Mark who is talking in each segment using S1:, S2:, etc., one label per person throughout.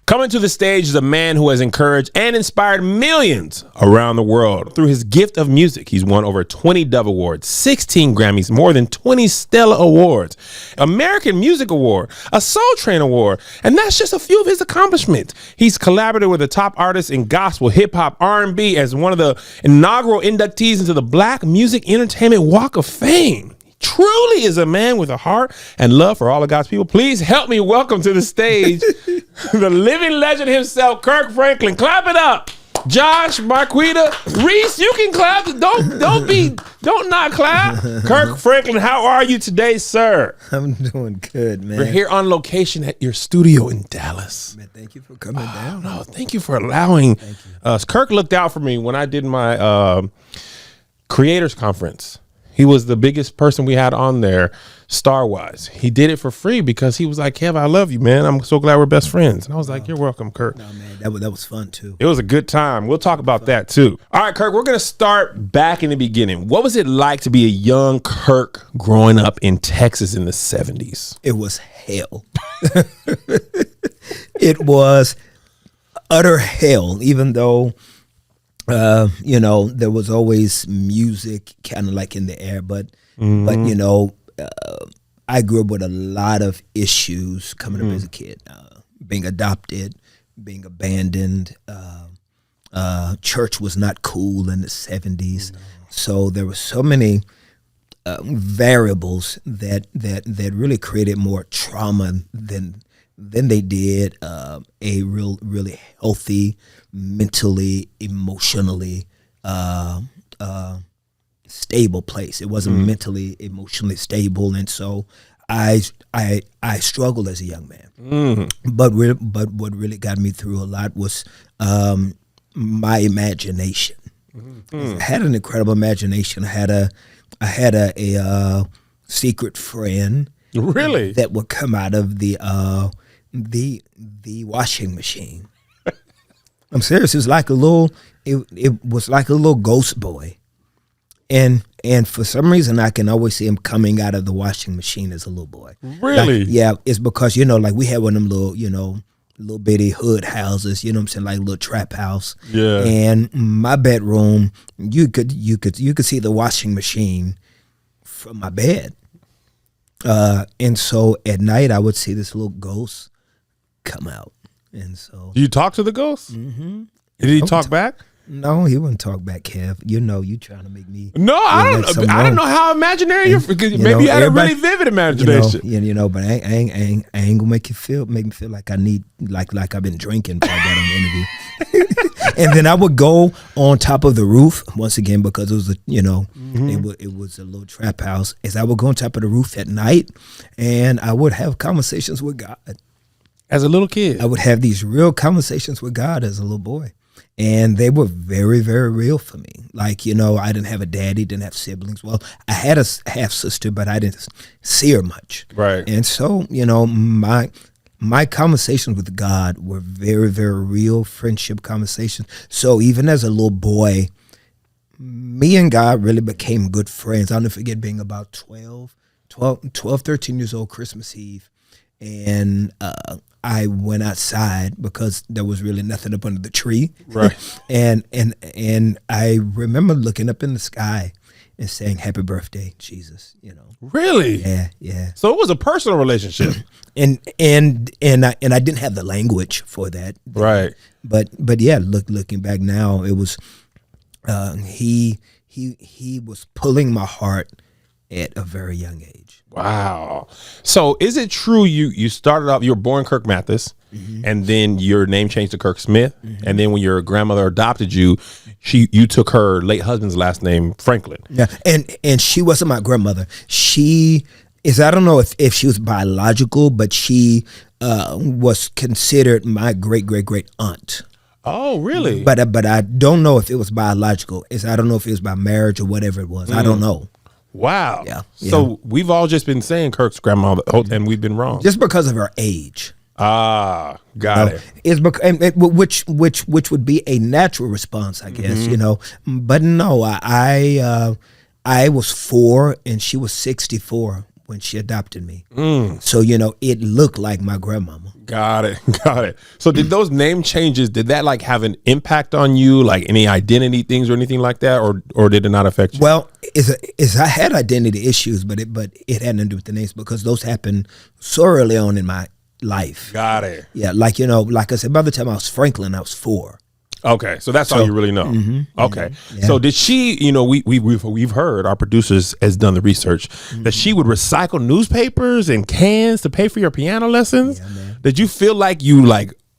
S1: Coming to the stage is a man who has encouraged and inspired millions around the world through his gift of music. He's won over 20 Dove Awards, 16 Grammys, more than 20 Stella Awards, American Music Award, a Soul Train Award, and that's just a few of his accomplishments. He's collaborated with the top artists in gospel, hip hop, R&B as one of the inaugural inductees into the Black Music Entertainment Walk of Fame. Truly is a man with a heart and love for all of God's people. Please help me welcome to the stage the living legend himself, Kirk Franklin. Clap it up. Josh, Marquita, Reese, you can clap. Don't not clap. Kirk Franklin, how are you today, sir?
S2: I'm doing good, man.
S1: We're here on location at your studio in Dallas.
S2: Man, thank you for coming down.
S1: No, thank you for allowing us. Kirk looked out for me when I did my creators conference. He was the biggest person we had on there, star-wise. He did it for free because he was like, Kev, I love you, man. I'm so glad we're best friends. And I was like, you're welcome, Kirk.
S2: No, man, that was fun, too.
S1: It was a good time. We'll talk about that, too. All right, Kirk, we're going to start back in the beginning. What was it like to be a young Kirk growing up in Texas in the 70s?
S2: It was hell. It was utter hell, even though... there was always music kind of like in the air, but I grew up with a lot of issues coming up as a kid, being adopted, being abandoned. Church was not cool in the 70s. No. So there were so many variables that really created more trauma than they did a really healthy, mentally, emotionally stable place. It wasn't mentally, emotionally stable, and so I struggled as a young man. But what really got me through a lot was my imagination. I had an incredible imagination. I had a secret friend.
S1: Really?
S2: That would come out of the washing machine. I'm serious. It was like a little. It was like a little ghost boy, and for some reason I can always see him coming out of the washing machine as a little boy.
S1: Really?
S2: Like, yeah. It's because like we had one of them little bitty hood houses. You know what I'm saying? Like a little trap house.
S1: Yeah.
S2: And my bedroom, you could see the washing machine from my bed. And so at night I would see this little ghost come out. And so
S1: Do you talk to the ghost?
S2: Mm-hmm.
S1: Did he talk back?
S2: No, he wouldn't talk back, Kev. You trying to make me.
S1: No, I don't know how imaginary you're. Maybe you had a really vivid imagination.
S2: But I ain't gonna make me feel like I need like I've been drinking for that on the interview. And then I would go on top of the roof once again because it was it was a little trap house. As I would go on top of the roof at night, and I would have conversations with God.
S1: As a little kid,
S2: I would have these real conversations with God as a little boy. And they were very, very real for me. Like, I didn't have a daddy, didn't have siblings. Well, I had a half sister, but I didn't see her much.
S1: Right.
S2: And so, my conversations with God were very, very real friendship conversations. So even as a little boy, me and God really became good friends. I'll never forget being about 12, 13 years old, Christmas Eve. And I went outside because there was really nothing up under the tree.
S1: Right.
S2: and I remember looking up in the sky and saying, "Happy birthday, Jesus."
S1: Really?
S2: Yeah.
S1: So it was a personal relationship.
S2: and I didn't have the language for that.
S1: Right.
S2: But yeah, looking back now, it was he was pulling my heart at a very young age.
S1: Wow. So is it true you started off, you were born Kirk Mathis, and then your name changed to Kirk Smith, and then when your grandmother adopted you, you took her late husband's last name, Franklin.
S2: Yeah, and she wasn't my grandmother. She is, I don't know if she was biological, but she was considered my great aunt.
S1: Oh, really?
S2: But I don't know if it was biological. I don't know if it was by marriage or whatever it was. I don't know.
S1: Wow.
S2: Yeah.
S1: So we've all just been saying Kirk's grandma, and we've been wrong.
S2: Just because of her age.
S1: Ah, got it.
S2: It's because, which would be a natural response, I guess, But no, I was 4 and she was 64 when she adopted me. So, it looked like my grandmama.
S1: Got it. So did those name changes, did that like have an impact on you, like any identity things or anything like that, or did it not affect you?
S2: Well, I had identity issues, but it had nothing to do with the names because those happened so early on in my life.
S1: Got it.
S2: Yeah, like I said, by the time I was Franklin, I was 4.
S1: Okay, so that's all you really know. Okay,
S2: yeah.
S1: So did she? We've heard, our producers has done the research that she would recycle newspapers and cans to pay for your piano lessons.
S2: Yeah, man.
S1: Did you feel like you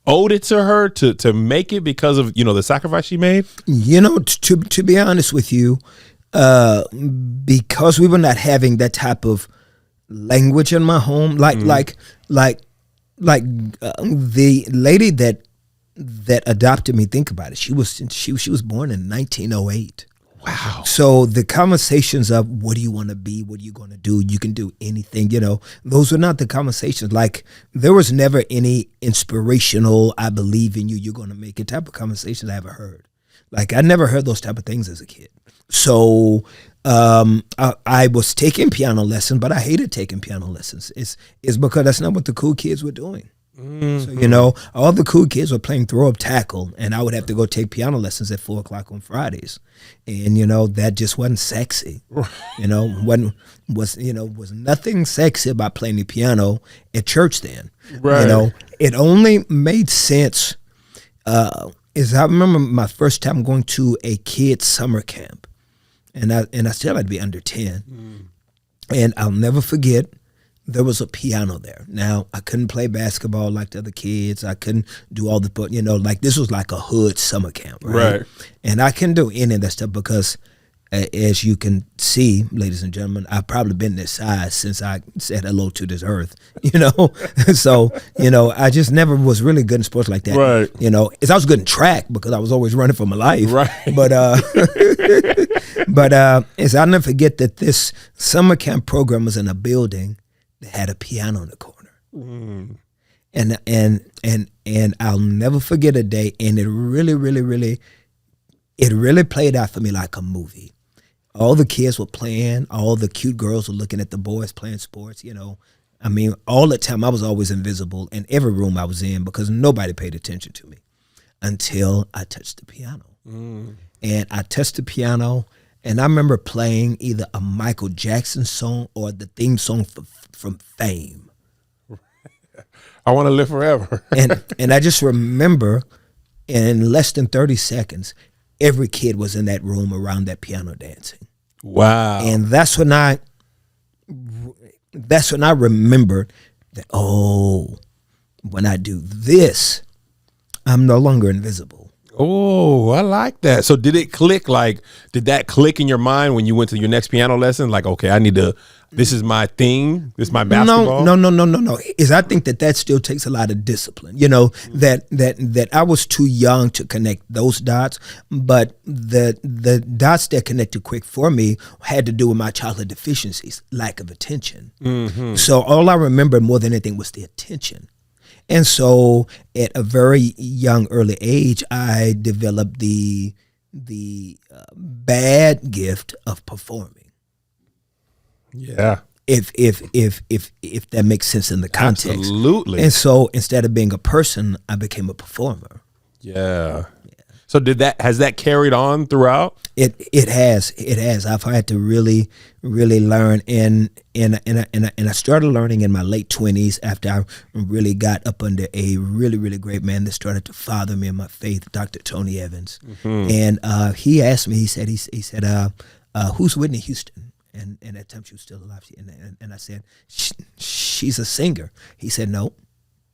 S1: owed it to her to make it because of the sacrifice she made?
S2: To be honest with you, because we were not having that type of language in my home, like the lady that adopted me, think about it. She was born in 1908.
S1: Wow.
S2: So the conversations of what do you want to be, what are you going to do, you can do anything, those were not the conversations. Like there was never any inspirational, I believe in you, you're going to make it type of conversations I ever heard. Like I never heard those type of things as a kid. So I was taking piano lessons, but I hated taking piano lessons. It's because that's not what the cool kids were doing. So, all the cool kids were playing throw up tackle, and I would have to go take piano lessons at 4:00 on Fridays. And, that just wasn't sexy. Was nothing sexy about playing the piano at church then.
S1: Right.
S2: It only made sense is I remember my first time going to a kids summer camp, and I still had to be under 10. And I'll never forget, there was a piano there. Now, I couldn't play basketball like the other kids. I couldn't do all the, this was like a hood summer camp, right? And I couldn't do any of that stuff because, as you can see, ladies and gentlemen, I've probably been this size since I said hello to this earth, So, I just never was really good in sports like that.
S1: Right.
S2: I was good in track because I was always running for my life.
S1: Right.
S2: But I'll never forget that this summer camp program was in a building that had a piano in the corner. And I'll never forget a day, and it really played out for me like a movie. All the kids were playing, all the cute girls were looking at the boys playing sports, all the time I was always invisible in every room I was in because nobody paid attention to me until I touched the piano. And I touched the piano, and I remember playing either a Michael Jackson song or the theme song from Fame.
S1: I Want to Live Forever.
S2: and I just remember in less than 30 seconds, every kid was in that room around that piano dancing.
S1: Wow.
S2: And that's when I remembered that, when I do this, I'm no longer invisible.
S1: Oh, I like that. So did it click? Did that click in your mind when you went to your next piano lesson? Like, okay, this is my thing. This is my basketball.
S2: No. I think that still takes a lot of discipline. That I was too young to connect those dots, but the dots that connected quick for me had to do with my childhood deficiencies, lack of attention. So all I remember more than anything was the attention. And so at a very young, early age, I developed the bad gift of performing.
S1: Yeah.
S2: If that makes sense in the context.
S1: Absolutely.
S2: And so instead of being a person, I became a performer.
S1: Yeah. So has that carried on throughout?
S2: It has. I've had to really learn, and I started learning in my late 20s after I really got up under a really great man that started to father me in my faith, Dr. Tony Evans. And he asked me, he said, who's Whitney Houston? And at that time she was still alive. And I said, she's a singer. He said, no,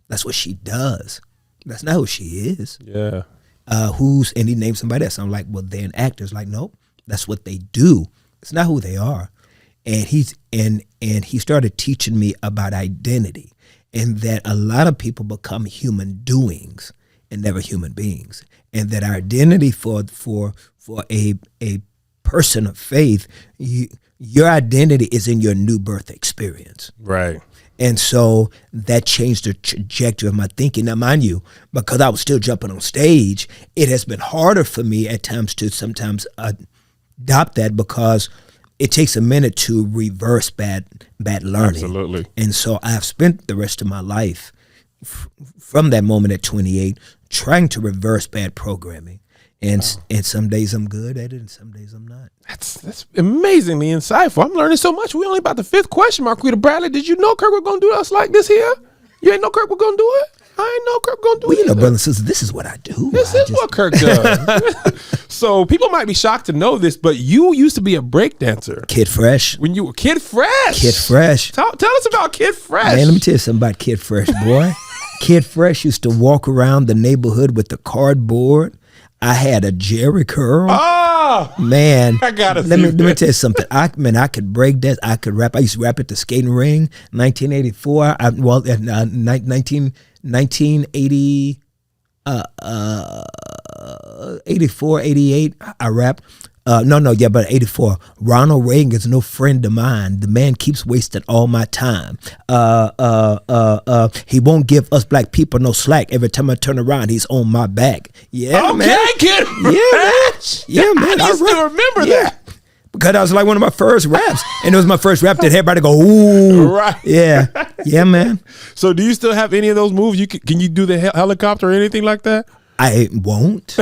S2: that's what she does. That's not who she is.
S1: Yeah.
S2: And he named somebody else. I'm like, well, they're an actor. Like, nope, that's what they do. It's not who they are. And he started teaching me about identity, and that a lot of people become human doings and never human beings, and that our identity for a person of faith, your identity is in your new birth experience.
S1: Right.
S2: And so that changed the trajectory of my thinking. Now, mind you, because I was still jumping on stage, it has been harder for me at times to sometimes adopt that, because it takes a minute to reverse bad learning.
S1: Absolutely.
S2: And so I've spent the rest of my life from that moment at 28 trying to reverse bad programming. And some days I'm good at it, and some days I'm not.
S1: That's amazingly insightful. I'm learning so much. We only about the 5th question, Marquita Bradley. Did you know Kirk was going to do us like this here? You ain't know Kirk was going to do it? I ain't know Kirk going to do it.
S2: Well, you know, brothers and sisters, this is what I do.
S1: This is what Kirk does. So people might be shocked to know this, but you used to be a break dancer.
S2: Kid Fresh.
S1: When you were Kid Fresh.
S2: Kid Fresh.
S1: Tell us about Kid Fresh.
S2: Man, let me tell you something about Kid Fresh, boy. Kid Fresh used to walk around the neighborhood with the cardboard. I had a Jerry curl.
S1: Oh
S2: man,
S1: I gotta
S2: let me tell you something. I could break dance. I could rap. I used to rap at the skating ring. 1984. 1980. 84, 88. I rap. But 84. Ronald Reagan is no friend of mine. The man keeps wasting all my time. He won't give us black people no slack. Every time I turn around, he's on my back. Yeah,
S1: okay,
S2: man.
S1: Kid.
S2: Yeah, man.
S1: I still remember that.
S2: Because that was like one of my first raps. And it was my first rap that everybody go, ooh.
S1: Right.
S2: Yeah. Yeah, man.
S1: So do you still have any of those moves? Can you do the helicopter or anything like that?
S2: I won't.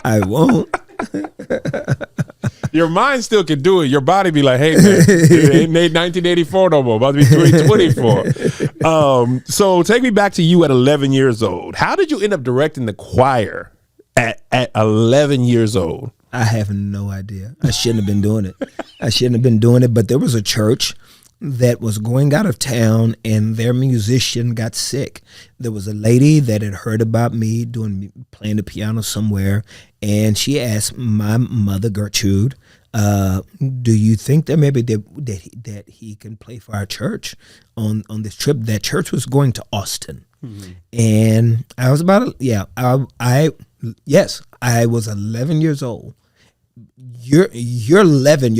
S2: I won't.
S1: Your mind still can do it. Your body be like, hey, man, it ain't 1984 no more. About to be 2024. So take me back to you at 11 years old. How did you end up directing the choir at 11 years old?
S2: I have no idea. I shouldn't have been doing it. But there was a church that was going out of town, and their musician got sick. There was a lady that had heard about me playing the piano somewhere, and she asked my mother, Gertrude, do you think that maybe that he can play for our church on this trip? That church was going to Austin. Mm-hmm. And I was I was 11 years old. You're 11,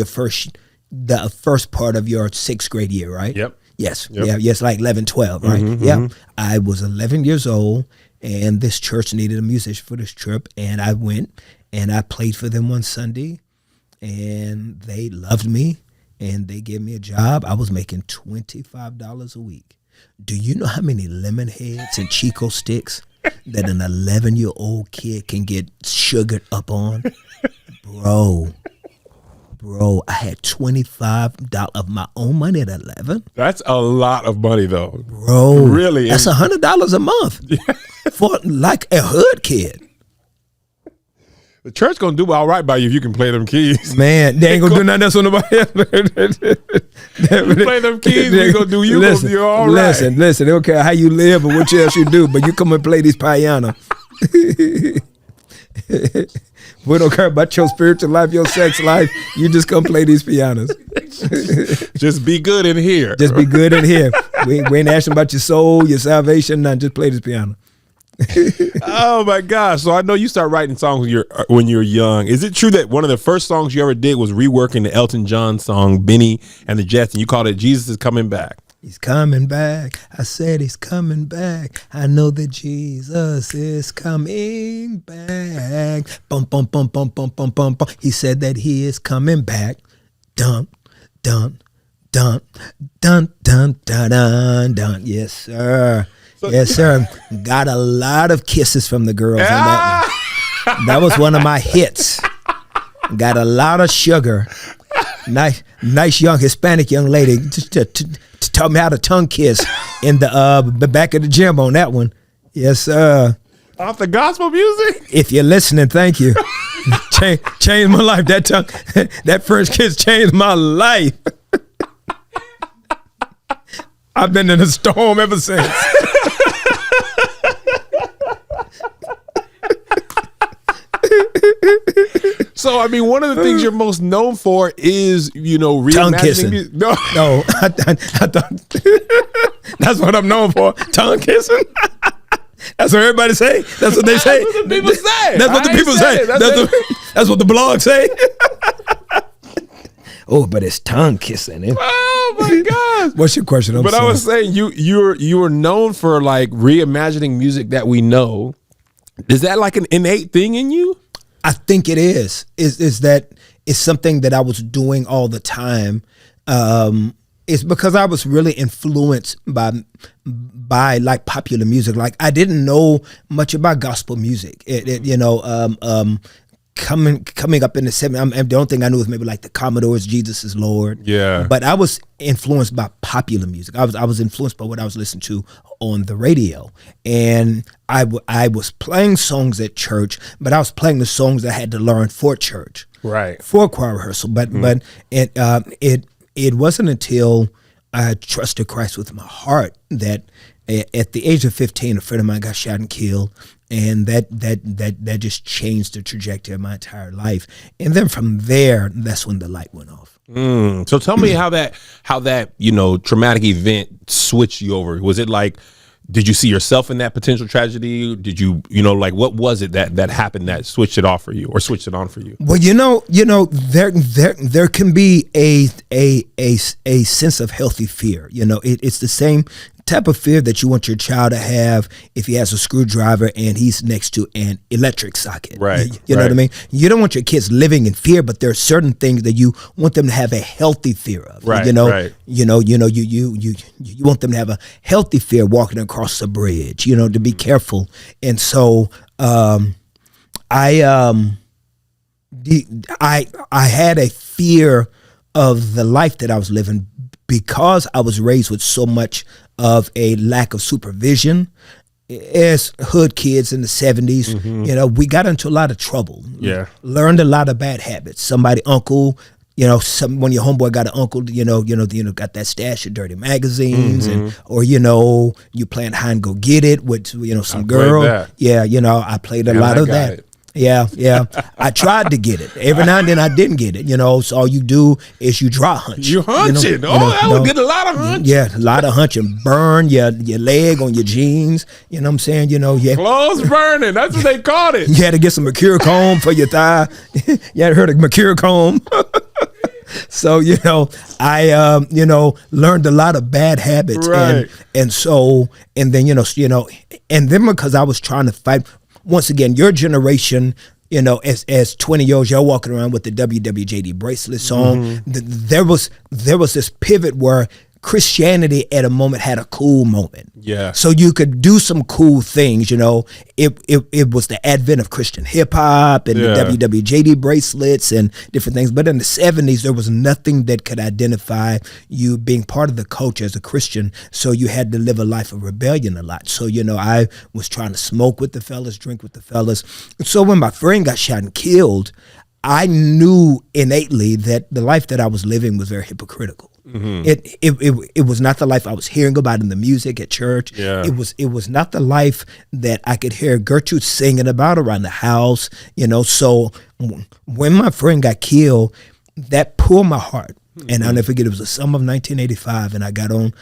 S2: the first part of your 6th grade year, right?
S1: Yep.
S2: Yes.
S1: Yep.
S2: Yeah. Yes, like 11, 12, right?
S1: Mm-hmm,
S2: Yeah.
S1: mm-hmm.
S2: I was 11 years old, and this church needed a musician for this trip, and I went and I played for them one Sunday, and they loved me, and they gave me a job. I was making $25 a week. Do you know how many lemon heads and Chico sticks that an 11-year-old kid can get sugared up on? Bro, I had $25 of my own money at 11.
S1: That's a lot of money, though.
S2: Bro.
S1: Really?
S2: That's $100 a month for like a hood kid.
S1: The church going to do all right by you if you can play them keys.
S2: Man, they ain't going to do nothing else on nobody else.
S1: Play them keys, we going to do you. Listen, you're all right.
S2: Listen, they don't care how you live or what else you do, but you come and play these piano. We don't care about your spiritual life, your sex life. You just come play these pianos.
S1: Just be good in here.
S2: Just be good in here. We ain't asking about your soul, your salvation, nothing. Just play this piano.
S1: Oh my gosh! So I know you start writing songs when you're young. Is it true that one of the first songs you ever did was reworking the Elton John song "Benny and the Jets," and you called it "Jesus is Coming Back"?
S2: He's coming back. I said he's coming back. I know that Jesus is coming back. Bum, bum, bum, bum, bum, bum, bum, bum. He said that he is coming back. Dun, dun, dun, dun, dun, dun, dun, dun. Yes, sir. Yes, sir. Got a lot of kisses from the girls on that one. That was one of my hits. Got a lot of sugar. Nice young Hispanic young lady to taught me how to tongue kiss in the back of the gym on that one. Yes, sir.
S1: Off the gospel music?
S2: If you're listening, thank you. Changed my life. That first kiss changed my life. I've been in a storm ever since.
S1: So, I mean, one of the things you're most known for is,
S2: tongue kissing.
S1: Music.
S2: No, I thought that's what I'm known for. Tongue kissing. That's what everybody say. That's what they say.
S1: That's what the people say.
S2: That's what the people say. That's what the blog say. Oh, but it's tongue kissing. Eh?
S1: Oh my gosh!
S2: What's your question?
S1: I was saying you were known for like reimagining music that we know. Is that like an innate thing in you?
S2: I think it is that it's something that I was doing all the time. It's because I was really influenced by like popular music. Like I didn't know much about gospel music. Coming up in the 70s, the only thing I knew was maybe like the Commodores, Jesus is Lord.
S1: Yeah.
S2: But I was influenced by popular music. I was influenced by what I was listening to on the radio. And I was playing songs at church, but I was playing the songs I had to learn for church.
S1: Right.
S2: For choir rehearsal. But it wasn't until I trusted Christ with my heart that at the age of 15, a friend of mine got shot and killed. And that just changed the trajectory of my entire life. And then from there, that's when the light went off.
S1: So tell me how that traumatic event switched you over. Was it like, did you see yourself in that potential tragedy? Did you what was it that happened that switched it off for you or switched it on for you?
S2: Well, there can be a sense of healthy fear. It's the same type of fear that you want your child to have if he has a screwdriver and he's next to an electric socket.
S1: Right.
S2: You know what I mean? You don't want your kids living in fear, but there are certain things that you want them to have a healthy fear of.
S1: Right.
S2: Right. You want them to have a healthy fear walking across the bridge, to be careful. And so I had a fear of the life that I was living because I was raised with so much of a lack of supervision. As hood kids in the 70s, we got into a lot of trouble.
S1: Yeah.
S2: Learned a lot of bad habits. One of your homeboy got an uncle, got that stash of dirty magazines, or you playing hide and go get it with some girl.
S1: That.
S2: Yeah, I played a lot of that.
S1: It.
S2: Yeah. I tried to get it. Every now and then I didn't get it, so all you do is you dry hunch.
S1: You hunching. That would get a lot of hunch.
S2: Yeah, a lot of hunching. Burn your leg on your jeans. You know what I'm saying? Yeah.
S1: Clothes burning. That's what they called it.
S2: You had to get some mercure comb for your thigh. You had heard of mercure comb? So, I, learned a lot of bad habits.
S1: Right.
S2: And then because I was trying to fight, once again, your generation, as 20-year-olds, y'all walking around with the WWJD bracelet on. There was this pivot where Christianity at a moment had a cool moment.
S1: Yeah.
S2: So you could do some cool things, It was the advent of Christian hip hop and the WWJD bracelets and different things. But in the 70s, there was nothing that could identify you being part of the culture as a Christian. So you had to live a life of rebellion a lot. So, I was trying to smoke with the fellas, drink with the fellas. So when my friend got shot and killed, I knew innately that the life that I was living was very hypocritical. It was not the life I was hearing about in the music at church.
S1: Yeah.
S2: It was not the life that I could hear Gertrude singing about around the house. So when my friend got killed, that pulled my heart. And I'll never forget, it was the summer of 1985, and I got on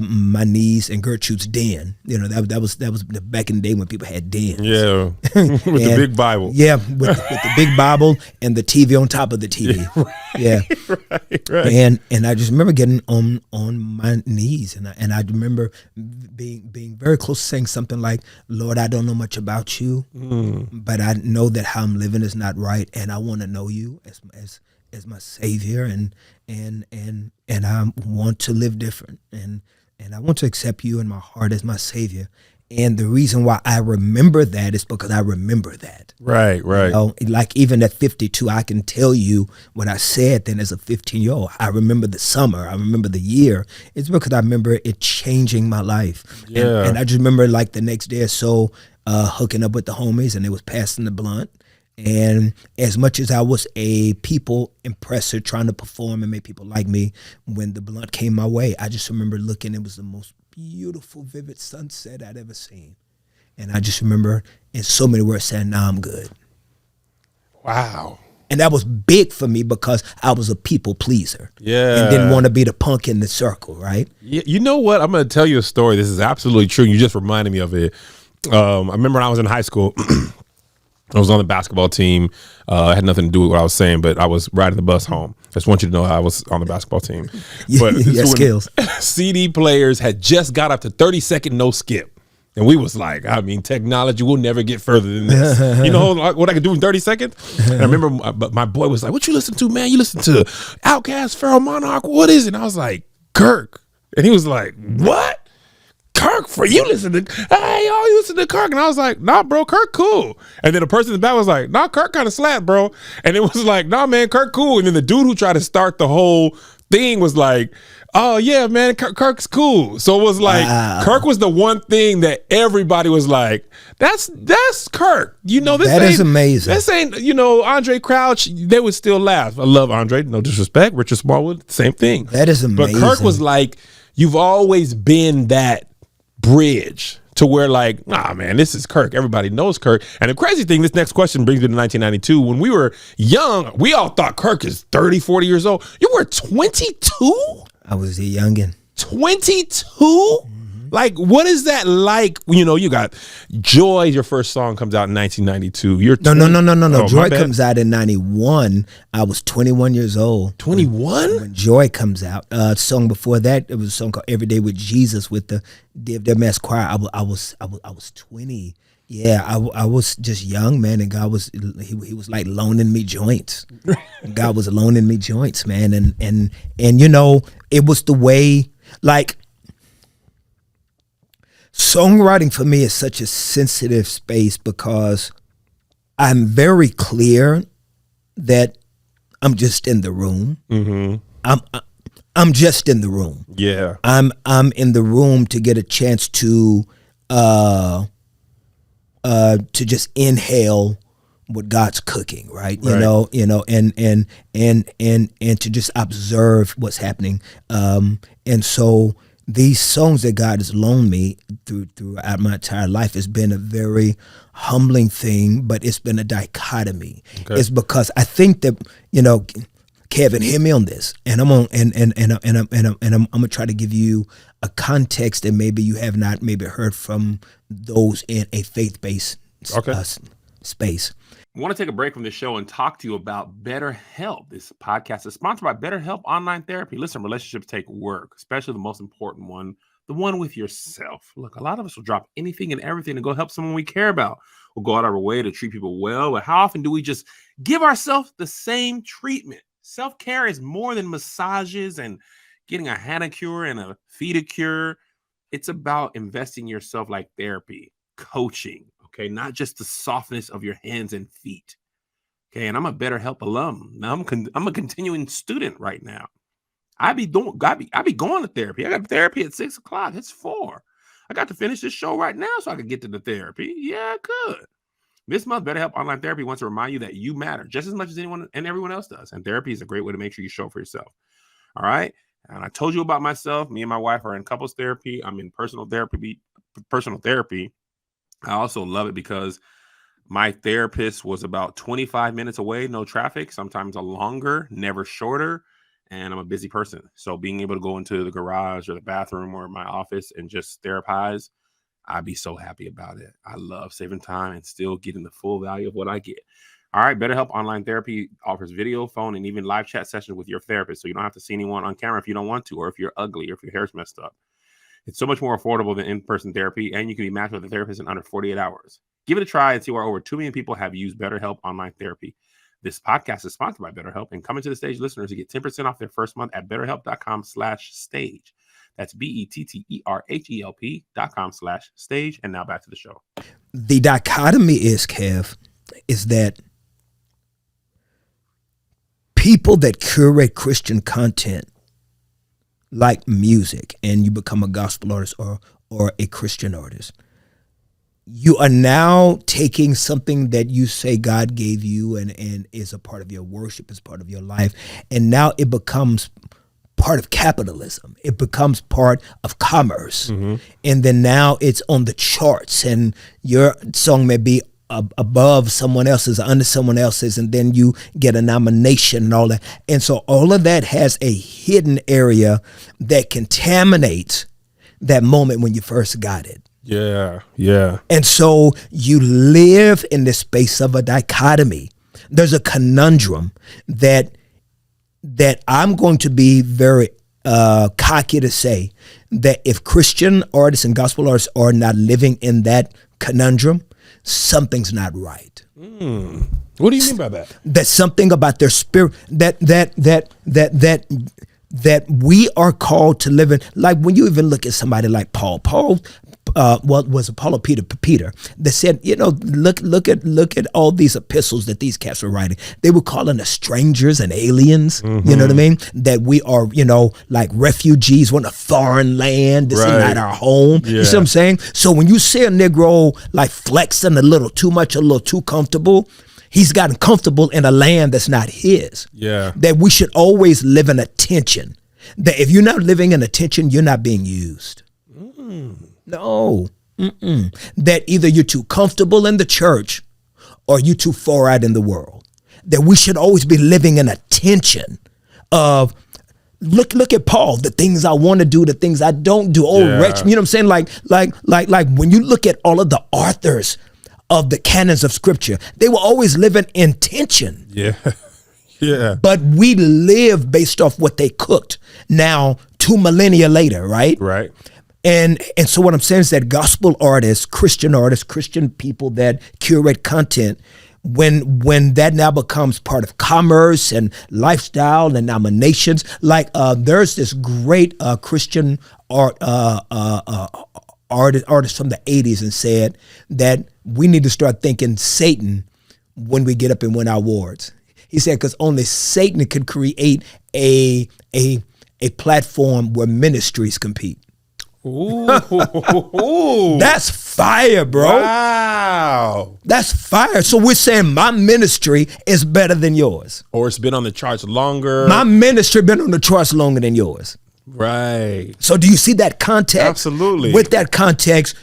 S2: my knees in Gertrude's den. That was back in the day when people had dens.
S1: Yeah, with the big Bible.
S2: Yeah, with the big Bible and the TV on top of the TV. Yeah,
S1: right.
S2: And I just remember getting on my knees, and I remember being very close to saying something like, "Lord, I don't know much about you, but I know that how I'm living is not right, and I want to know you as my Savior, and I want to live different, and I want to accept you in my heart as my Savior." And the reason why I remember that is because I remember that.
S1: Right.
S2: Like even at 52, I can tell you what I said then as a 15-year-old. I remember the summer. I remember the year. It's because I remember it changing my life.
S1: Yeah.
S2: And I just remember like the next day or so hooking up with the homies, and it was passing the blunt. And as much as I was a people impresser trying to perform and make people like me, when the blunt came my way, I just remember looking, it was the most beautiful, vivid sunset I'd ever seen. And I just remember in so many words saying, "Now I'm good."
S1: Wow.
S2: And that was big for me because I was a people pleaser.
S1: Yeah.
S2: And didn't want to be the punk in the circle, right?
S1: You know what? I'm going to tell you a story. This is absolutely true. You just reminded me of it. I remember when I was in high school, I was on the basketball team. It had nothing to do with what I was saying, but I was riding the bus home. I just want you to know I was on the basketball team. But
S2: skills.
S1: CD players had just got up to 30-second no skip. And we was like, I mean, technology will never get further than this. You know what I could do in 30 seconds? And I remember my boy was like, what you listen to, man? You listen to Outkast, Pharaoh Monarch, what is it? And I was like, Kirk. And he was like, what? Kirk, for you listen to, hey, yo, you listen to Kirk. And I was like, nah, bro, Kirk cool. And then the person in the back was like, nah, Kirk kind of slapped, bro. And it was like, nah, man, Kirk cool. And then the dude who tried to start the whole thing was like, oh yeah, man, Kirk's cool. So it was like, wow. Kirk was the one thing that everybody was like, that's Kirk. You know,
S2: that is amazing.
S1: This ain't, you know, Andre Crouch, they would still laugh. I love Andre, no disrespect. Richard Smallwood, same thing.
S2: That is amazing.
S1: But Kirk was like, you've always been that bridge to where like, nah, man, this is Kirk. Everybody knows Kirk. And the crazy thing, this next question brings me to 1992. When we were young, we all thought Kirk is 30, 40 years old. You were 22?
S2: I was a youngin'.
S1: 22? Like, what is that like? You know, you got Joy, your first song comes out in 1992. You're
S2: No. Joy comes out in 91. I was 21 years old.
S1: 21?
S2: When Joy comes out. Song before that, it was a song called Every Day with Jesus with the DFWS choir. I was 20. Yeah, I was just young, man, and God was he was like loaning me joints. God was loaning me joints, man, and you know, it was the way, like, songwriting for me is such a sensitive space because I'm very clear that I'm just in the room. Mm-hmm. I'm just in the room.
S1: Yeah,
S2: I'm in the room to get a chance to just inhale what God's cooking, right? You know, and to just observe what's happening. And so these songs that God has loaned me throughout my entire life has been a very humbling thing, but it's been a dichotomy. Okay. It's because I think that, you know, Kevin, hear me on this, and I'm gonna try to give you a context that maybe you have not maybe heard from those in a faith-based space.
S1: I want to take a break from the show and talk to you about BetterHelp. This podcast is sponsored by BetterHelp Online Therapy. Listen, relationships take work, especially the most important one, the one with yourself. Look, a lot of us will drop anything and everything to go help someone we care about. We'll go out of our way to treat people well, but how often do we just give ourselves the same treatment? Self-care is more than massages and getting a manicure and a pedicure. It's about investing in yourself like therapy, coaching, okay? Not just the softness of your hands and feet, okay? And I'm a BetterHelp alum. Now I'm a continuing student right now. I be going to therapy. I got therapy at 6 o'clock. It's 4. I got to finish this show right now so I could get to the therapy. Yeah, I could. This month, BetterHelp Online Therapy wants to remind you that you matter just as much as anyone and everyone else does. And therapy is a great way to make sure you show up for yourself. All right. And I told you about myself. Me and my wife are in couples therapy. I'm in personal therapy. I also love it because my therapist was about 25 minutes away, no traffic, sometimes a longer, never shorter. And I'm a busy person. So being able to go into the garage or the bathroom or my office and just therapize, I'd be so happy about it. I love saving time and still getting the full value of what I get. All right, BetterHelp Online Therapy offers video, phone, and even live chat sessions with your therapist, so you don't have to see anyone on camera if you don't want to, or if you're ugly, or if your hair's messed up. It's so much more affordable than in-person therapy, and you can be matched with a therapist in under 48 hours. Give it a try and see why over 2 million people have used BetterHelp Online Therapy. This podcast is sponsored by BetterHelp, and Coming to the Stage listeners to get 10% off their first month at BetterHelp.com/stage. That's BetterHelp.com/stage. And now back to the show.
S2: The dichotomy is, Kev, is that people that curate Christian content like music, and you become a gospel artist or a Christian artist, you are now taking something that you say God gave you and is a part of your worship, is part of your life, and now it becomes part of capitalism. It becomes part of commerce. Mm-hmm. And then now it's on the charts, and your song may be above someone else's, under someone else's, and then you get a nomination and all that. And so all of that has a hidden area that contaminates that moment when you first got it.
S1: Yeah.
S2: And so you live in the space of a dichotomy. There's a conundrum that I'm going to be very cocky to say that if Christian artists and gospel artists are not living in that conundrum, something's not right.
S1: What do you mean by that?
S2: That something about their spirit that we are called to live in. Like when you even look at somebody like Paul. Was it Paul or Peter that said, look at all these epistles that these cats were writing. They were calling us strangers and aliens. You know what I mean? That we are, like refugees. We're in a foreign land. This is not our home. You see what I'm saying? So when you see a Negro like flexing a little too much, a little too comfortable, he's gotten comfortable in a land that's not his. Yeah. That we should always live in a tension. That if you're not living in a tension, you're not being used. No. That either you're too comfortable in the church or you're too far out in the world. That we should always be living in a tension of look at Paul, the things I want to do, the things I don't do. Wretch, you know what I'm saying? Like when you look at all of the authors of the canons of scripture, they were always living in tension. Yeah. Yeah. But we live based off what they cooked now 2 millennia later, right? Right. And so what I'm saying is that gospel artists, Christian people that curate content, when that now becomes part of commerce and lifestyle and denominations, like there's this great Christian artist from the 80s and said that we need to start thinking Satan when we get up and win our awards. He said, because only Satan could create a platform where ministries compete. Ooh. That's fire, bro. Wow. That's fire. So we're saying my ministry is better than yours.
S1: Or it's been on the charts longer.
S2: My ministry been on the charts longer than yours.
S1: Right.
S2: So do you see that context?
S1: Absolutely.
S2: With that context,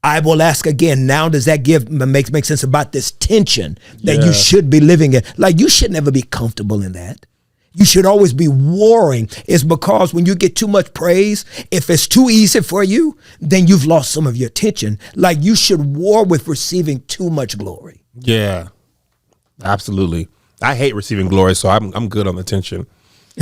S2: I will ask again, now does that make sense about this tension that you should be living in? Like you should never be comfortable in that. You should always be warring. It's because when you get too much praise, if it's too easy for you, then you've lost some of your attention. Like you should war with receiving too much glory.
S1: Yeah, absolutely. I hate receiving glory, so I'm good on the tension.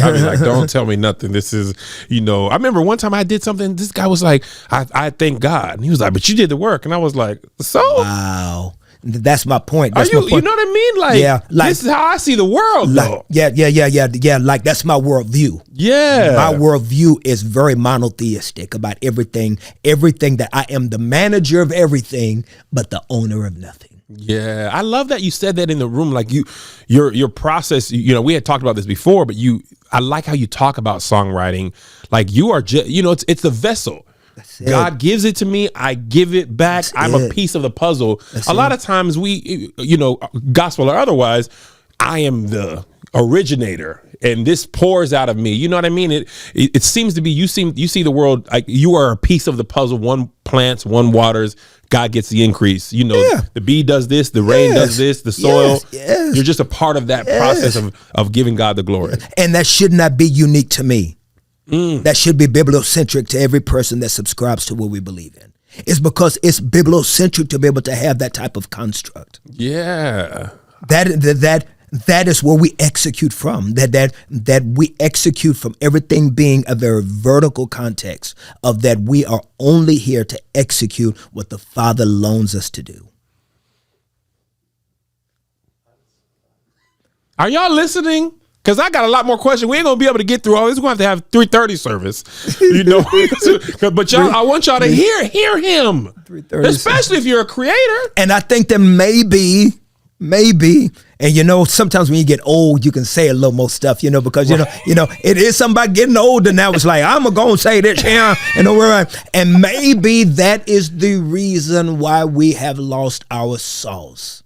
S1: I mean, like, don't tell me nothing. This is, I remember one time I did something. This guy was like, I thank God. And he was like, but you did the work. And I was like, so?
S2: Wow. That's my point. That's
S1: you
S2: my point.
S1: You know what I mean? Like, this is how I see the world, though.
S2: Yeah. Like, that's my worldview.
S1: Yeah.
S2: My worldview is very monotheistic about everything that I am the manager of everything, but the owner of nothing.
S1: Yeah. I love that you said that in the room. Like your process, we had talked about this before, but I like how you talk about songwriting. Like you are just, it's the vessel. God gives it to me. I give it back. I'm a piece of the puzzle. A lot of times we, gospel or otherwise, I am the originator and this pours out of me. You know what I mean? It seems to be, you see the world like you are a piece of the puzzle. One plants, one waters, God gets the increase. The bee does this, the rain does this, the soil. You're just a part of that process of giving God the glory.
S2: And that should not be unique to me. That should be bibliocentric to every person that subscribes to what we believe in. It's because it's bibliocentric to be able to have that type of construct.
S1: Yeah.
S2: That is where we execute from. That we execute from everything being a very vertical context of that we are only here to execute what the Father loans us to do.
S1: Are y'all listening? Because I got a lot more questions. We ain't going to be able to get through all this. We're going to have 3:30 service, But y'all, I want y'all to hear him, especially if you're a creator.
S2: And I think that maybe, and sometimes when you get old, you can say a little more stuff, because, it is somebody getting older now. It's like, I'm going to say this here. And maybe that is the reason why we have lost our sauce.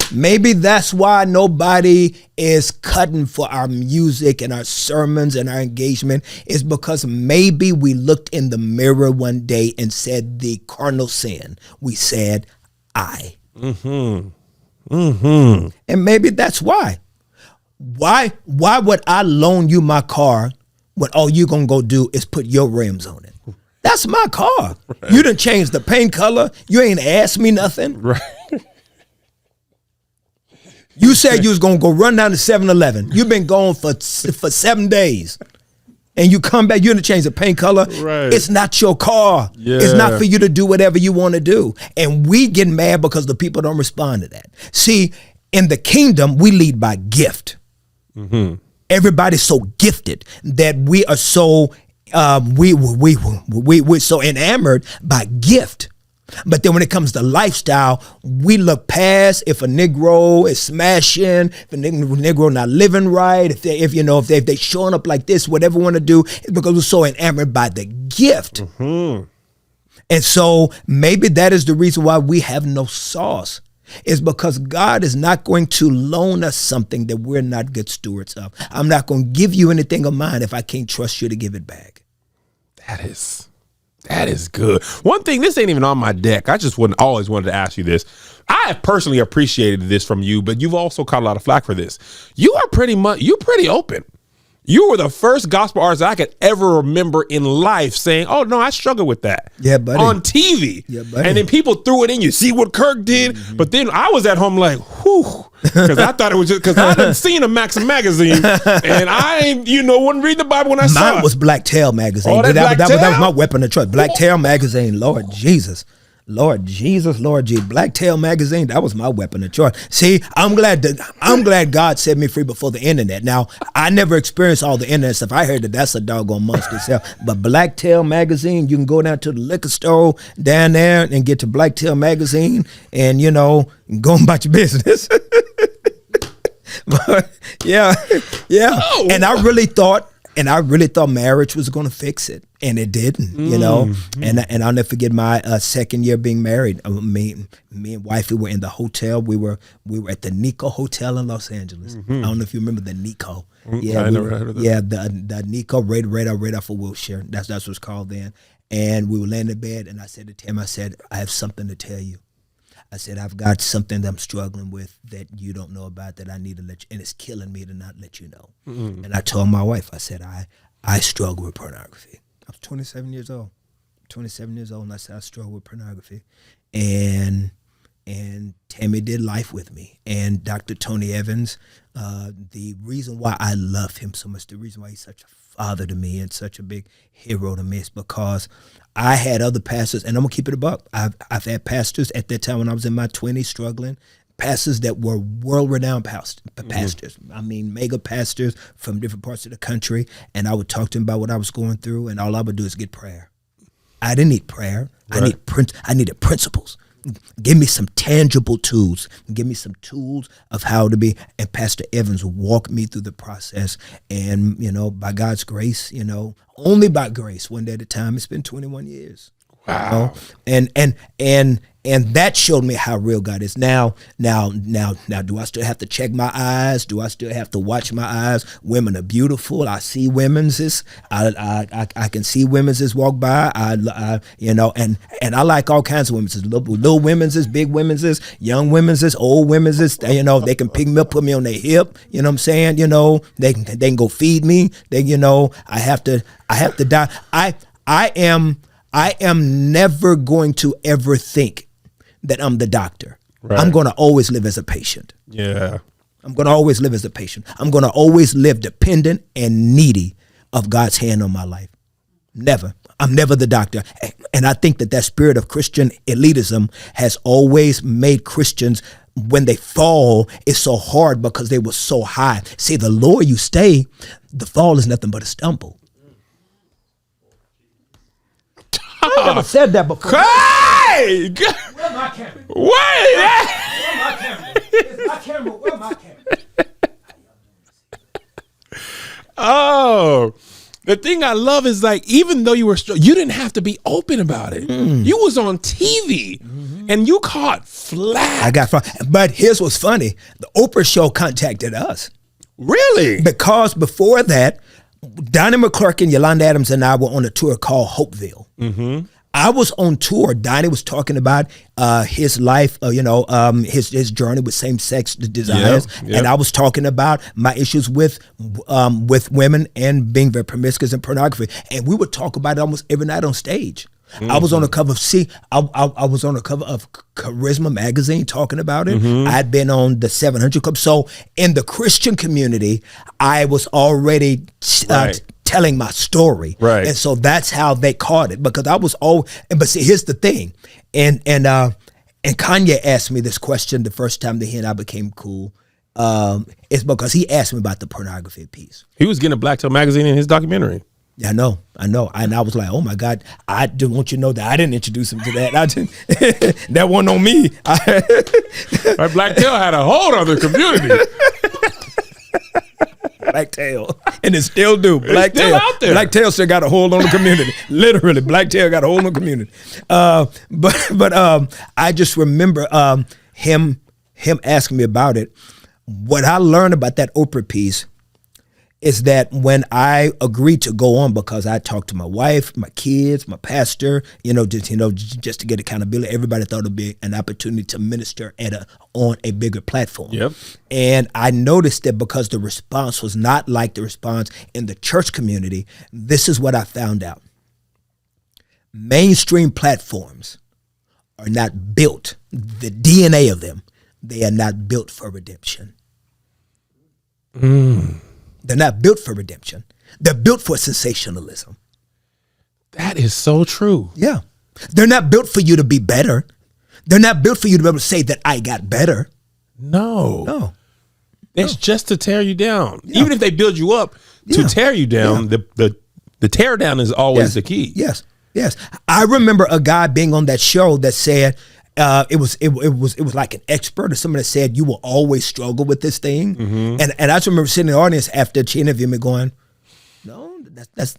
S2: Maybe that's why nobody is cutting for our music and our sermons and our engagement, is because maybe we looked in the mirror one day and said the cardinal sin. We said, I. And maybe that's why. Why would I loan you my car when all you're going to go do is put your rims on it? That's my car. Right. You done changed the paint color. You ain't asked me nothing.
S1: Right.
S2: You said you was going to go run down to 7-Eleven. You've been gone for 7 days. And you come back, you're going to change the paint color.
S1: Right.
S2: It's not your car.
S1: Yeah.
S2: It's not for you to do whatever you want to do. And we get mad because the people don't respond to that. See, in the kingdom, we lead by gift. Mm-hmm. Everybody's so gifted that we are so we're so enamored by gift. But then when it comes to lifestyle, we look past if a Negro is smashing, if a Negro not living right, if they showing up like this, whatever we want to do, it's because we're so enamored by the gift. Mm-hmm. And so maybe that is the reason why we have no sauce. Is because God is not going to loan us something that we're not good stewards of. I'm not going to give you anything of mine if I can't trust you to give it back.
S1: That is good. One thing, this ain't even on my deck. I just always wanted to ask you this. I have personally appreciated this from you, but you've also caught a lot of flack for this. You're pretty open. You were the first gospel artist I could ever remember in life saying, "Oh no, I struggle with that."
S2: Yeah, buddy.
S1: On TV.
S2: Yeah, buddy.
S1: And then people threw it in. You see what Kirk did, but then I was at home like, "Whew," because I thought it was just because I hadn't seen a Maxim magazine, and I ain't, wouldn't read the Bible when I saw it.
S2: Mine was Black Tail magazine.
S1: Oh,
S2: that was my weapon of choice. Black Tail magazine. Lord Jesus. Lord Jesus, Lord Jesus. Black Tail magazine, that was my weapon of choice. See, I'm glad God set me free before the internet. Now, I never experienced all the internet stuff. I heard that's a doggone monster itself. But Black Tail magazine, you can go down to the liquor store down there and get to Black Tail magazine and, go about your business. But, yeah. Oh. And I really thought marriage was going to fix it, and it didn't. And I'll never forget my second year being married. Me and wifey were in the hotel. We were at the Nico Hotel in Los Angeles. I don't know if you remember the Nico. Yeah,
S1: I never heard of that.
S2: Yeah, the Nico right off of Wilshire. That's what it's called then. And we were laying in bed, and I said to Tim, I have something to tell you. I said, I've got something that I'm struggling with that you don't know about that I need to let you, and it's killing me to not let you know. Mm-hmm. And I told my wife, I said, I struggle with pornography. I was 27 years old, and I said, I struggle with pornography. And Tammy did life with me. And Dr. Tony Evans, the reason why I love him so much, the reason why he's such a father to me and such a big hero to me is because I had other pastors, and I'm going to keep it a buck. I've had pastors at that time when I was in my 20s struggling, pastors that were world-renowned pastors. Mm-hmm. I mean, mega pastors from different parts of the country, and I would talk to them about what I was going through, and all I would do is get prayer. I didn't need prayer. Right. I needed principles. Give me some tangible tools. Give me some tools of how to be. And Pastor Evans walked me through the process. And, by God's grace, only by grace, one day at a time. It's been 21 years.
S1: Wow.
S2: And that showed me how real God is. Now, do I still have to check my eyes? Do I still have to watch my eyes? Women are beautiful. I see women's. I can see women's walk by. And I like all kinds of women's. Little women's, big women's, young women's, old women's. They can pick me up, put me on their hip. You know what I'm saying? They can go feed me. I have to die. I am never going to ever think that I'm the doctor. Right. I'm going to always live as a patient.
S1: Yeah.
S2: I'm going to always live as a patient. I'm going to always live dependent and needy of God's hand on my life. Never. I'm never the doctor. And I think that spirit of Christian elitism has always made Christians, when they fall, it's so hard because they were so high. See, the lower you stay, the fall is nothing but a stumble. I never said that before.
S1: Hey!
S2: Where's my camera?
S1: Wait!
S2: Where's my camera? It's my camera. Where's my camera?
S1: Oh, the thing I love is even though you were you didn't have to be open about it. You was on TV and you caught flack.
S2: I got flack. But here's what's funny. The Oprah show contacted us.
S1: Really?
S2: Because before that, Donnie McClurkin and Yolanda Adams and I were on a tour called Hopeville. Mm-hmm. I was on tour. Donnie was talking about his life, his journey with same-sex desires, and I was talking about my issues with women and being very promiscuous and pornography. And we would talk about it almost every night on stage. I was on the cover of I was on the cover of Charisma magazine talking about it. I'd been on the 700 Club. So in the Christian community, I was already telling my story.
S1: Right.
S2: And so that's how they caught it, because I was but see, here's the thing. And Kanye asked me this question the first time that he and I became cool. It's because he asked me about the pornography piece.
S1: He was getting a Black Tail magazine in his documentary.
S2: Yeah, I know. And I was like, oh my God, I do want you to know that I didn't introduce him to that. That wasn't on me.
S1: Black Tail had a whole other community.
S2: Black Tail. And it still do. Black
S1: still
S2: Tail
S1: out there.
S2: Black Tail still got a hold on the community. Literally, Black Tail got a hold on the community. But I just remember him asking me about it. What I learned about that Oprah piece is that when I agreed to go on, because I talked to my wife, my kids, my pastor, just to get accountability, everybody thought it'd be an opportunity to minister on a bigger platform.
S1: Yep.
S2: And I noticed that because the response was not like the response in the church community, this is what I found out. Mainstream platforms are not built, the DNA of them, they are not built for redemption. They're not built for redemption. They're built for sensationalism.
S1: That is so true.
S2: Yeah. They're not built for you to be better. They're not built for you to be able to say that I got better.
S1: No. It's just to tear you down. Yeah. Even if they build you up to tear you down, the tear down is always the key.
S2: Yes. I remember a guy being on that show that said, it was like an expert or somebody that said you will always struggle with this thing, and I just remember sitting in the audience after she interviewed me going, no, that's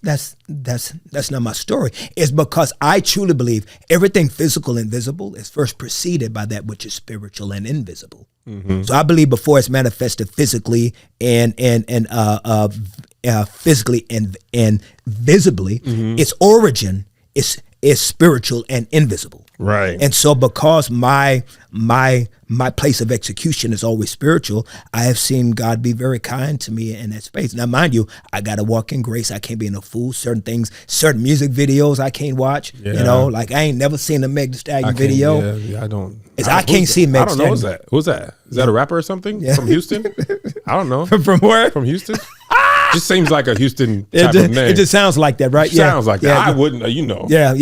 S2: not my story. It's because I truly believe everything physical and visible is first preceded by that which is spiritual and invisible. So I believe before it's manifested physically and physically and visibly, its origin is spiritual and invisible.
S1: Right.
S2: And so because my place of execution is always spiritual, I have seen God be very kind to me in that space. Now, mind you, I got to walk in grace. I can't be no fool. Certain things, certain music videos I can't watch.
S1: Yeah.
S2: Like I ain't never seen a Meg Thee Stallion video.
S1: Yeah, I don't.
S2: I can't see Meg Thee Stallion.
S1: I don't know. Who's that? Is that a rapper or something from Houston? I don't know.
S2: From where?
S1: From Houston? Just seems like a Houston type of name.
S2: It just sounds like that, right?
S1: Sounds like that.
S2: Yeah.
S1: I wouldn't,
S2: Yeah.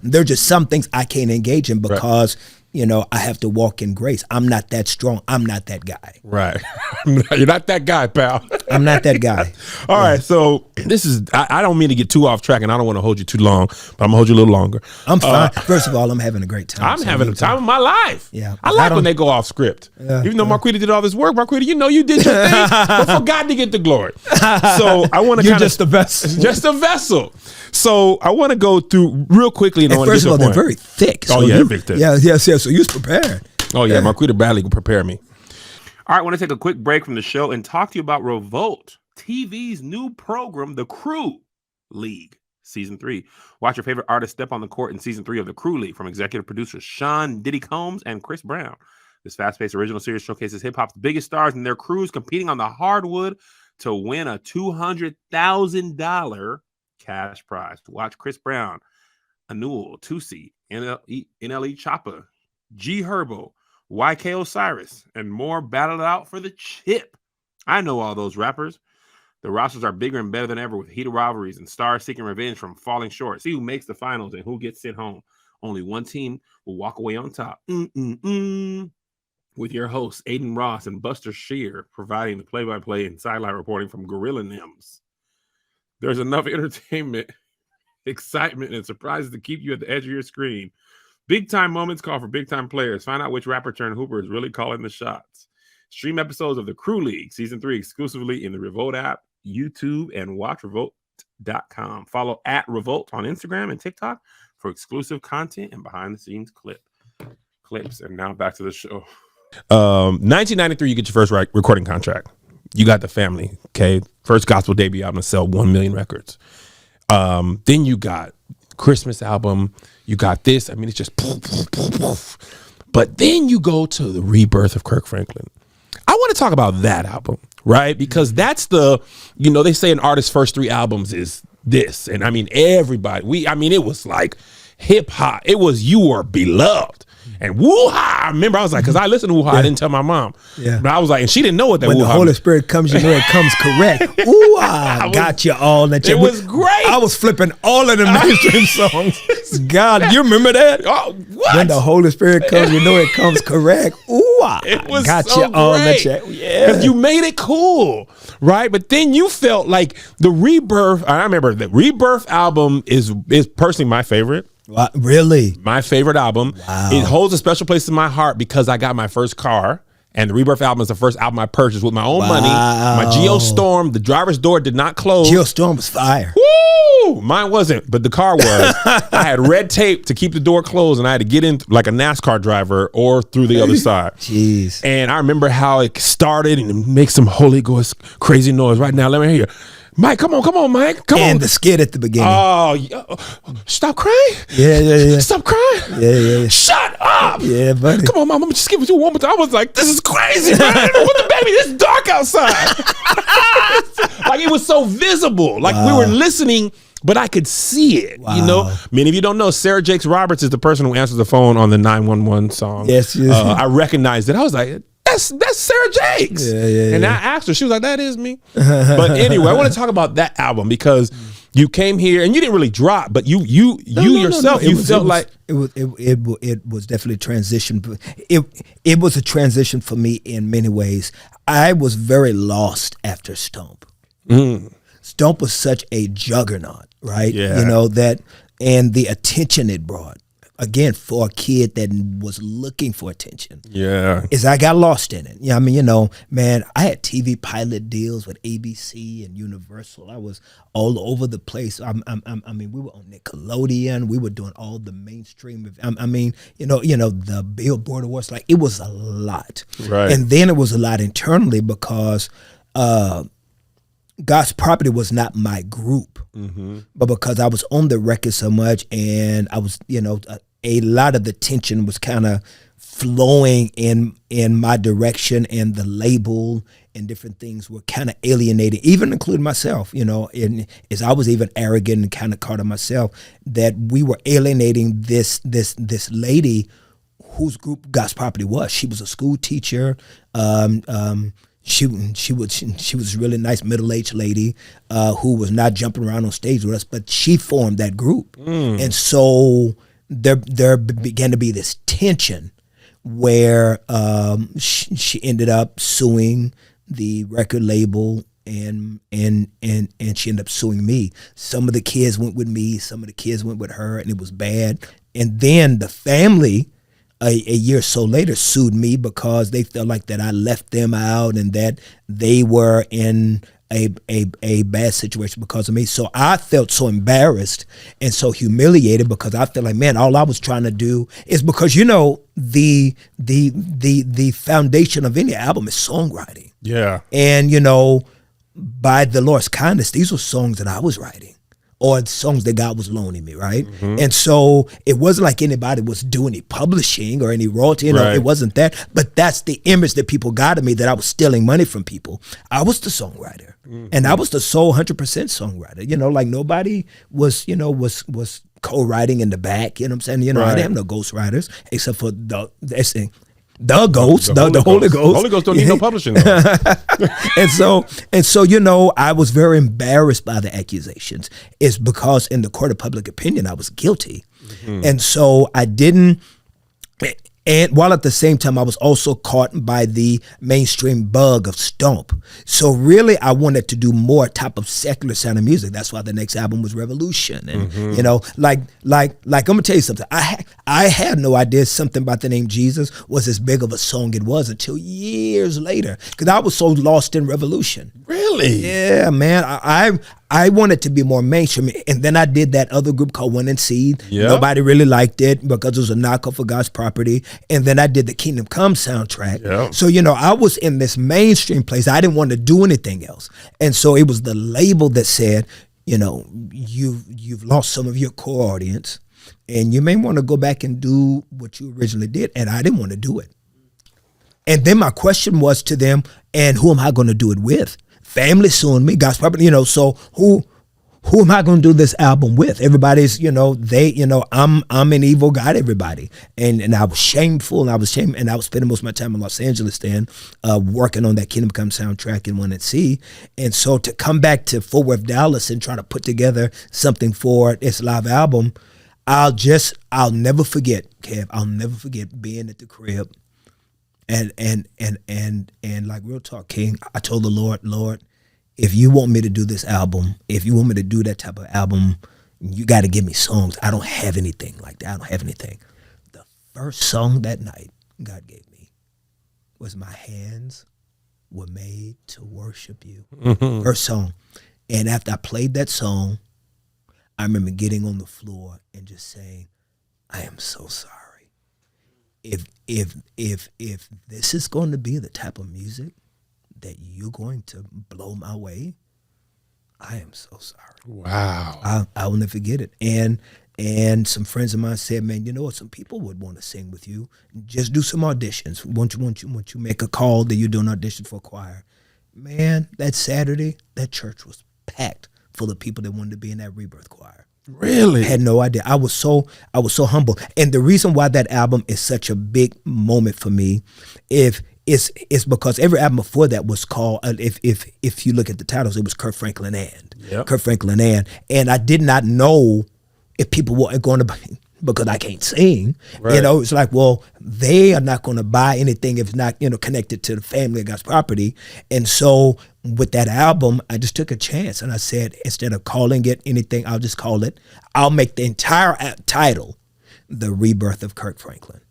S2: There's just some things I can't engage in because, I have to walk in grace. I'm not that strong. I'm not that guy.
S1: Right. You're not that guy, pal.
S2: I'm not that guy.
S1: All right. So this is, I don't mean to get too off track and I don't want to hold you too long, but I'm going to hold you a little longer.
S2: I'm fine. First of all, I'm having a great time.
S1: I'm having the time of my life.
S2: Yeah.
S1: I like when they go off script. Even though Marquita did all this work, Marquita, you did your thing, but for God to get the glory. So I want to
S2: You're just a vessel.
S1: Just a vessel. So I want to go through real quickly. And
S2: first of all, they're very thick.
S1: So they're big thick.
S2: Yeah. So you're prepared.
S1: Oh, yeah. Marquita Bradley can prepare me. All right. I want to take a quick break from the show and talk to you about Revolt TV's new program, The Crew League, Season 3. Watch your favorite artists step on the court in Season 3 of The Crew League from executive producers Sean Diddy Combs and Chris Brown. This fast-paced original series showcases hip-hop's biggest stars and their crews competing on the hardwood to win a $200,000 cash prize. Watch Chris Brown, Anuel, Tusi, NLE Choppa, G Herbo, YK Osiris, and more battle it out for the chip. I know all those rappers. The rosters are bigger and better than ever with heated rivalries and stars seeking revenge from falling short. See who makes the finals and who gets sent home. Only one team will walk away on top. With your hosts, Aiden Ross and Buster Shear, providing the play-by-play and sideline reporting from Gorilla Nims. There's enough entertainment, excitement, and surprises to keep you at the edge of your screen. Big-time moments call for big-time players. Find out which rapper turned Hooper is really calling the shots. Stream episodes of The Crew League, Season 3, exclusively in the Revolt app, YouTube, and watchrevolt.com. Follow @Revolt on Instagram and TikTok for exclusive content and behind-the-scenes clips. And now back to the show. 1993, you get your first recording contract. You got The Family, okay? First gospel debut album to sell 1 million records. Then you got Christmas album. You got this. I mean, it's just poof, poof, poof, poof. But then you go to the rebirth of Kirk Franklin. I want to talk about that album, right? Because that's they say an artist's first 3 albums is this. And I mean, everybody, it was like hip hop. It was You Were Beloved. And woo-ha, I remember I was like, because I listened to woo-ha, I didn't tell my mom. Yeah. But I was like, and she didn't know what that
S2: when
S1: woo-ha
S2: the Holy Spirit comes, you know it comes correct. Ooh-ah, got you all.
S1: It was great.
S2: I was flipping all of the mainstream songs. God, you remember that?
S1: Oh, what?
S2: When the Holy Spirit comes, you know it comes correct. Ooh-ah,
S1: it was
S2: got
S1: so
S2: you all in the
S1: great.
S2: check. Yeah.
S1: Because you made it cool, right? But then you felt like the Rebirth, I remember the Rebirth album is personally my favorite.
S2: Really?
S1: My favorite album.
S2: Wow.
S1: It holds a special place in my heart because I got my first car, and the Rebirth album is the first album I purchased with my own money. My Geostorm, the driver's door did not close.
S2: Geostorm was fire.
S1: Woo! Mine wasn't, but the car was. I had red tape to keep the door closed, and I had to get in like a NASCAR driver or through the other side.
S2: Jeez.
S1: And I remember how it started and it makes some Holy Ghost crazy noise. Right now, let me hear you. Mike, come on, Mike. Come on.
S2: And the skit at the beginning.
S1: Oh, stop crying.
S2: Yeah.
S1: Stop crying.
S2: Yeah.
S1: Shut up.
S2: Yeah, buddy.
S1: Come on, Mom. I'm just giving you one more time. I was like, this is crazy, man. What the baby? It's dark outside. Like, it was so visible. Like, we were listening, but I could see it. Wow. You know, many of you don't know, Sarah Jakes Roberts is the person who answers the phone on the 911 song.
S2: Yes.
S1: I recognized it. I was like, that's Sarah Jakes.
S2: Yeah.
S1: And I asked her, she was like, that is me. But anyway, I want to talk about that album because you came here and you didn't really drop, but you yourself felt like
S2: it was definitely a transition. It was a transition for me in many ways. I was very lost after Stomp. Stomp was such a juggernaut, right?
S1: Yeah.
S2: You know that, and the attention it brought. Again, for a kid that was looking for attention.
S1: Yeah.
S2: Is I got lost in it. Yeah, I mean, you know, man, I had TV pilot deals with ABC and Universal. I was all over the place. I mean, we were on Nickelodeon. We were doing all the mainstream. I mean, you know, the Billboard Awards. Like, it was a lot.
S1: Right.
S2: And then it was a lot internally because God's Property was not my group. But because I was on the record so much and I was, you know, a lot of the tension was kind of flowing in my direction, and the label and different things were kind of alienating, even including myself, you know, and as I was even arrogant and kind of caught on myself, that we were alienating this lady whose group God's Property was. She was a school teacher. She was a really nice middle-aged lady who was not jumping around on stage with us, but she formed that group. And so there began to be this tension where she ended up suing the record label, and she ended up suing me. Some of the kids went with me, some of the kids went with her, and it was bad. And then the family, a year or so later, sued me because they felt like that I left them out and that they were in a bad situation because of me. So I felt so embarrassed and so humiliated because I felt like, man, all I was trying to do is, because, you know, the foundation of any album is songwriting.
S1: Yeah.
S2: And, you know, by the Lord's kindness, these were songs that I was writing, or songs that God was loaning me, right? And so it wasn't like anybody was doing any publishing or any royalty, you know,
S1: Right.
S2: It wasn't that. But that's the image that people got of me, that I was stealing money from people. I was the songwriter, and I was the sole 100% songwriter. You know, like nobody was, you know, was co-writing in the back, you know what I'm saying? You know, I didn't have no ghostwriters except for the ghost, the Holy Ghost.
S1: Holy Ghost don't need no publishing though.
S2: And so, you know, I was very embarrassed by the accusations. It's because in the court of public opinion, I was guilty. And so I didn't, and while at the same time, I was also caught by the mainstream bug of Stomp. So really, I wanted to do more type of secular sounding music. That's why the next album was Revolution. And, you know, like I'm gonna tell you something. I had no idea something about the name Jesus was as big of a song it was until years later, because I was so lost in Revolution.
S1: Really?
S2: Yeah, man. I wanted to be more mainstream, and then I did that other group called One and Seed.
S1: Yeah.
S2: Nobody really liked it because it was a knockoff of God's Property. And then I did the Kingdom Come soundtrack.
S1: Yeah.
S2: So, you know, I was in this mainstream place. I didn't want to do anything else. And so it was the label that said, you know, you've lost some of your core audience, and you may want to go back and do what you originally did. And I didn't want to do it. And then my question was to them, and who am I going to do it with? Family suing me, God's Property, you know, so who who am I going to do this album with? Everybody's, I'm an evil God, everybody. And I was shameful, and I was spending most of my time in Los Angeles then, working on that Kingdom Come soundtrack and One at Sea. And so to come back to Fort Worth, Dallas and try to put together something for this live album, I'll never forget, Kev, I'll never forget being at the crib and like real talk, King, I told the Lord, if you want me to do this album, if you want me to do that type of album, you got to give me songs. I don't have anything like that. I don't have anything. The first song that night God gave me was My Hands Were Made to Worship You. Mm-hmm. First song. And after I played that song, I remember getting on the floor and just saying, I am so sorry. If this is going to be the type of music that you're going to blow my way, I am so sorry.
S1: Wow.
S2: I will never forget it. And some friends of mine said, man, you know what? Some people would want to sing with you. Just do some auditions. Once you make a call that you do an audition for a choir. Man, that Saturday, that church was packed full of people that wanted to be in that Rebirth choir.
S1: Really?
S2: I had no idea. I was so humble. And the reason why that album is such a big moment for me, it's because every album before that was called, if you look at the titles, it was Kirk Franklin and. Yep. Kirk Franklin and I did not know if people were going to buy, because I can't sing. Right. It's like, well, they are not going to buy anything if it's not, connected to the family of God's property. And so with that album, I just took a chance and I said, instead of calling it anything, I'll make the entire title The Rebirth of Kirk Franklin.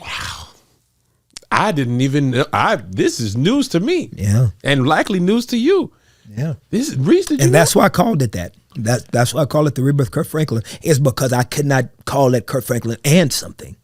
S1: Wow. I didn't even know. This is news to me.
S2: Yeah.
S1: And likely news to you.
S2: Yeah.
S1: This is Reese, did you
S2: and
S1: know?
S2: That's why I called it that. That's why I call it The Rebirth of Kirk Franklin, is because I could not call it Kirk Franklin and something.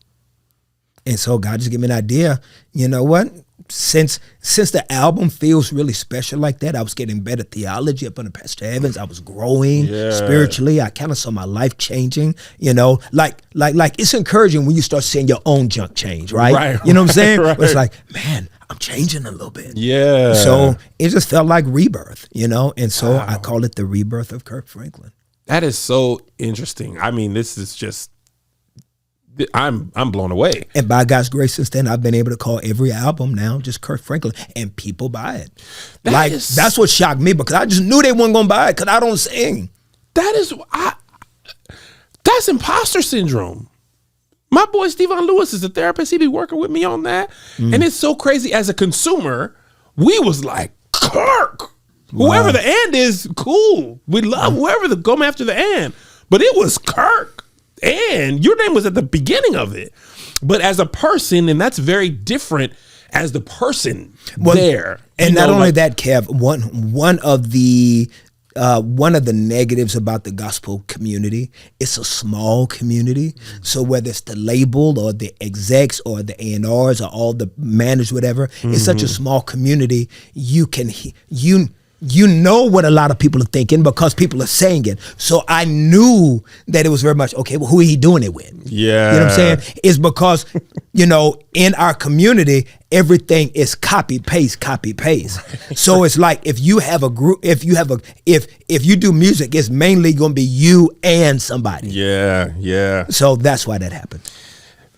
S2: And so God just gave me an idea. You know what? Since the album feels really special like that, I was getting better theology up under Pastor Evans. I was growing spiritually. I kind of saw my life changing. Like it's encouraging when you start seeing your own junk change, right? You know what I'm saying? Right. It's like, man, I'm changing a little bit.
S1: Yeah.
S2: So it just felt like rebirth, and so I call it The Rebirth of Kirk Franklin.
S1: That is so interesting. I mean, this is just, I'm blown away.
S2: And by God's grace, since then, I've been able to call every album now just Kirk Franklin, and people buy it. That's what shocked me, because I just knew they weren't going to buy it because I don't sing.
S1: That's imposter syndrome. My boy Steven Lewis is a therapist. He be working with me on that. And it's so crazy. As a consumer, we was like, Kirk. Wow. Whoever the and is, cool. We love whoever come after the and. But it was Kirk. And your name was at the beginning of it. But as a person, and that's very different as the person there.
S2: And not only that, Kev, one of the negatives about the gospel community, it's a small community. So whether it's the label or the execs or the A&Rs or all the managers, whatever, it's such a small community. You know what a lot of people are thinking because people are saying it. So I knew that it was very much, okay, well, who are he doing it with?
S1: Yeah.
S2: You know what I'm saying? It's because, in our community, everything is copy, paste. So it's like if you have a group, if you do music, it's mainly going to be you and somebody.
S1: Yeah.
S2: So that's why that happened.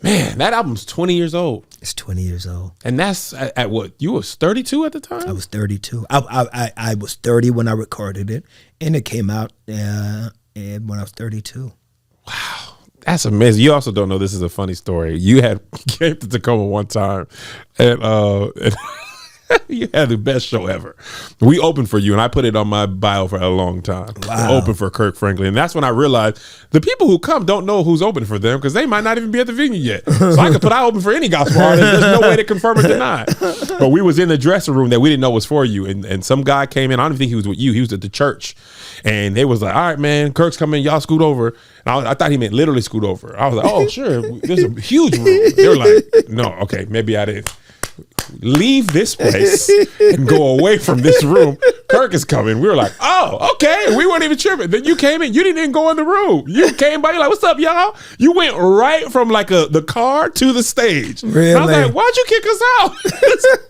S1: Man, that album's 20 years old.
S2: It's 20 years old.
S1: And that's at what? You was 32 at the time?
S2: I was 32. I was 30 when I recorded it, and it came out when I was 32.
S1: Wow. That's amazing. You also don't know, this is a funny story. You came to Tacoma one time, and you had the best show ever. We opened for you, and I put it on my bio for a long time.
S2: Wow.
S1: Open for Kirk Franklin. And that's when I realized the people who come don't know who's open for them because they might not even be at the venue yet. So I open for any gospel artist. There's no way to confirm or deny. But we was in the dressing room that we didn't know was for you. And some guy came in. I don't even think he was with you. He was at the church. And they was like, all right, man, Kirk's coming. Y'all scoot over. And I thought he meant literally scoot over. I was like, oh, sure. There's a huge room. They were like, no, okay, maybe I didn't. leave this place and go away from this room. Kirk is coming. We were like, oh, okay. We weren't even tripping. Then you came in. You didn't even go in the room. You came by. You're like, what's up, y'all? You went right from like the car to the stage.
S2: Really?
S1: And I was like, why'd you kick us out?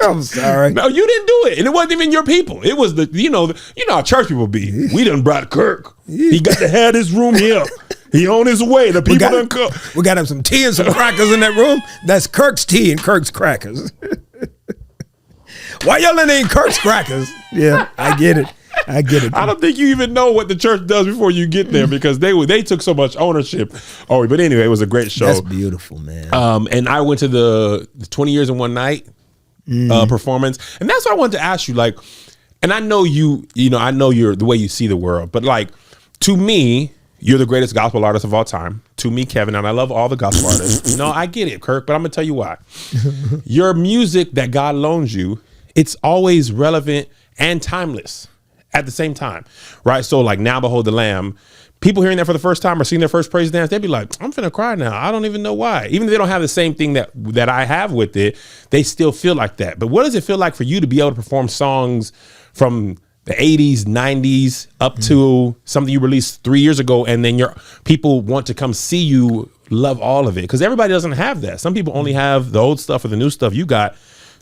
S2: I'm sorry.
S1: No, you didn't do it. And it wasn't even your people. It was you know how church people be. We done brought Kirk. He got to have this room here. He on his way. The people done come.
S2: We got him some tea and some crackers in that room. That's Kirk's tea and Kirk's crackers. Why y'all ain't Kirk's crackers? Yeah, I get it. I don't
S1: think you even know what the church does before you get there because they took so much ownership. Oh, but anyway, it was a great show.
S2: That's beautiful, man.
S1: And I went to the 20 Years in One Night performance, and that's what I wanted to ask you. Like, and I know I know you're the way you see the world, but like to me, you're the greatest gospel artist of all time. To me, Kevin, and I love all the gospel artists. No, I get it, Kirk, but I'm gonna tell you why. Your music that God loans you, it's always relevant and timeless at the same time, right? So like Now Behold the Lamb, people hearing that for the first time or seeing their first praise dance, they'd be like, I'm finna cry now. I don't even know why. Even if they don't have the same thing that I have with it, they still feel like that. But what does it feel like for you to be able to perform songs from the 80s, 90s, up to something you released 3 years ago, and then your people want to come see you love all of it? Because everybody doesn't have that. Some people only have the old stuff or the new stuff. You got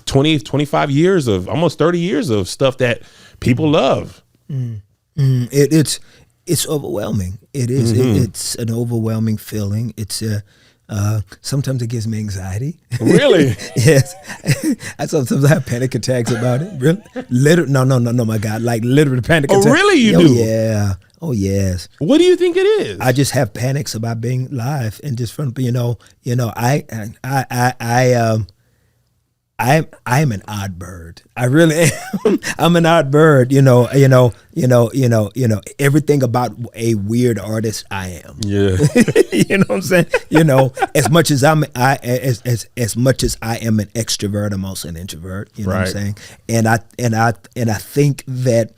S1: 20, 25 years of, almost 30 years of stuff that people love.
S2: It's overwhelming. It is. It's an overwhelming feeling. It's sometimes it gives me anxiety.
S1: Really?
S2: Yes. I sometimes have panic attacks about it. Really? No, my God. Like literally panic attacks.
S1: Oh, really? You
S2: do?
S1: do?
S2: Yeah. Oh, yes.
S1: What do you think it is?
S2: I just have panics about being live and just from I'm an odd bird. I really am. I'm an odd bird. Everything about a weird artist I am.
S1: Yeah.
S2: You know what I'm saying? As much as as much as I am an extrovert, I'm also an introvert. You know what I'm saying? And I think that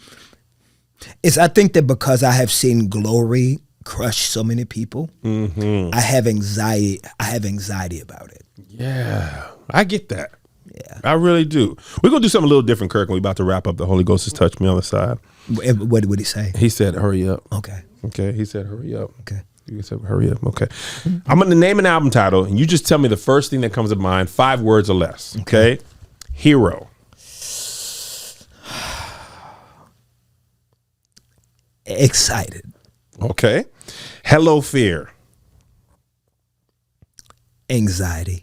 S2: because I have seen glory crush so many people, I have anxiety. I have anxiety about it.
S1: Yeah, I get that.
S2: Yeah,
S1: I really do. We're going to do something a little different, Kirk, when we're about to wrap up. The Holy Ghost has touched me on the side.
S2: What did he say?
S1: He said, hurry up.
S2: Okay.
S1: He said, hurry up.
S2: Okay.
S1: You said, hurry up. Okay. I'm going to name an album title, and you just tell me the first thing that comes to mind, 5 words or less. Okay? Hero.
S2: Excited.
S1: Okay. Hello, Fear.
S2: Anxiety.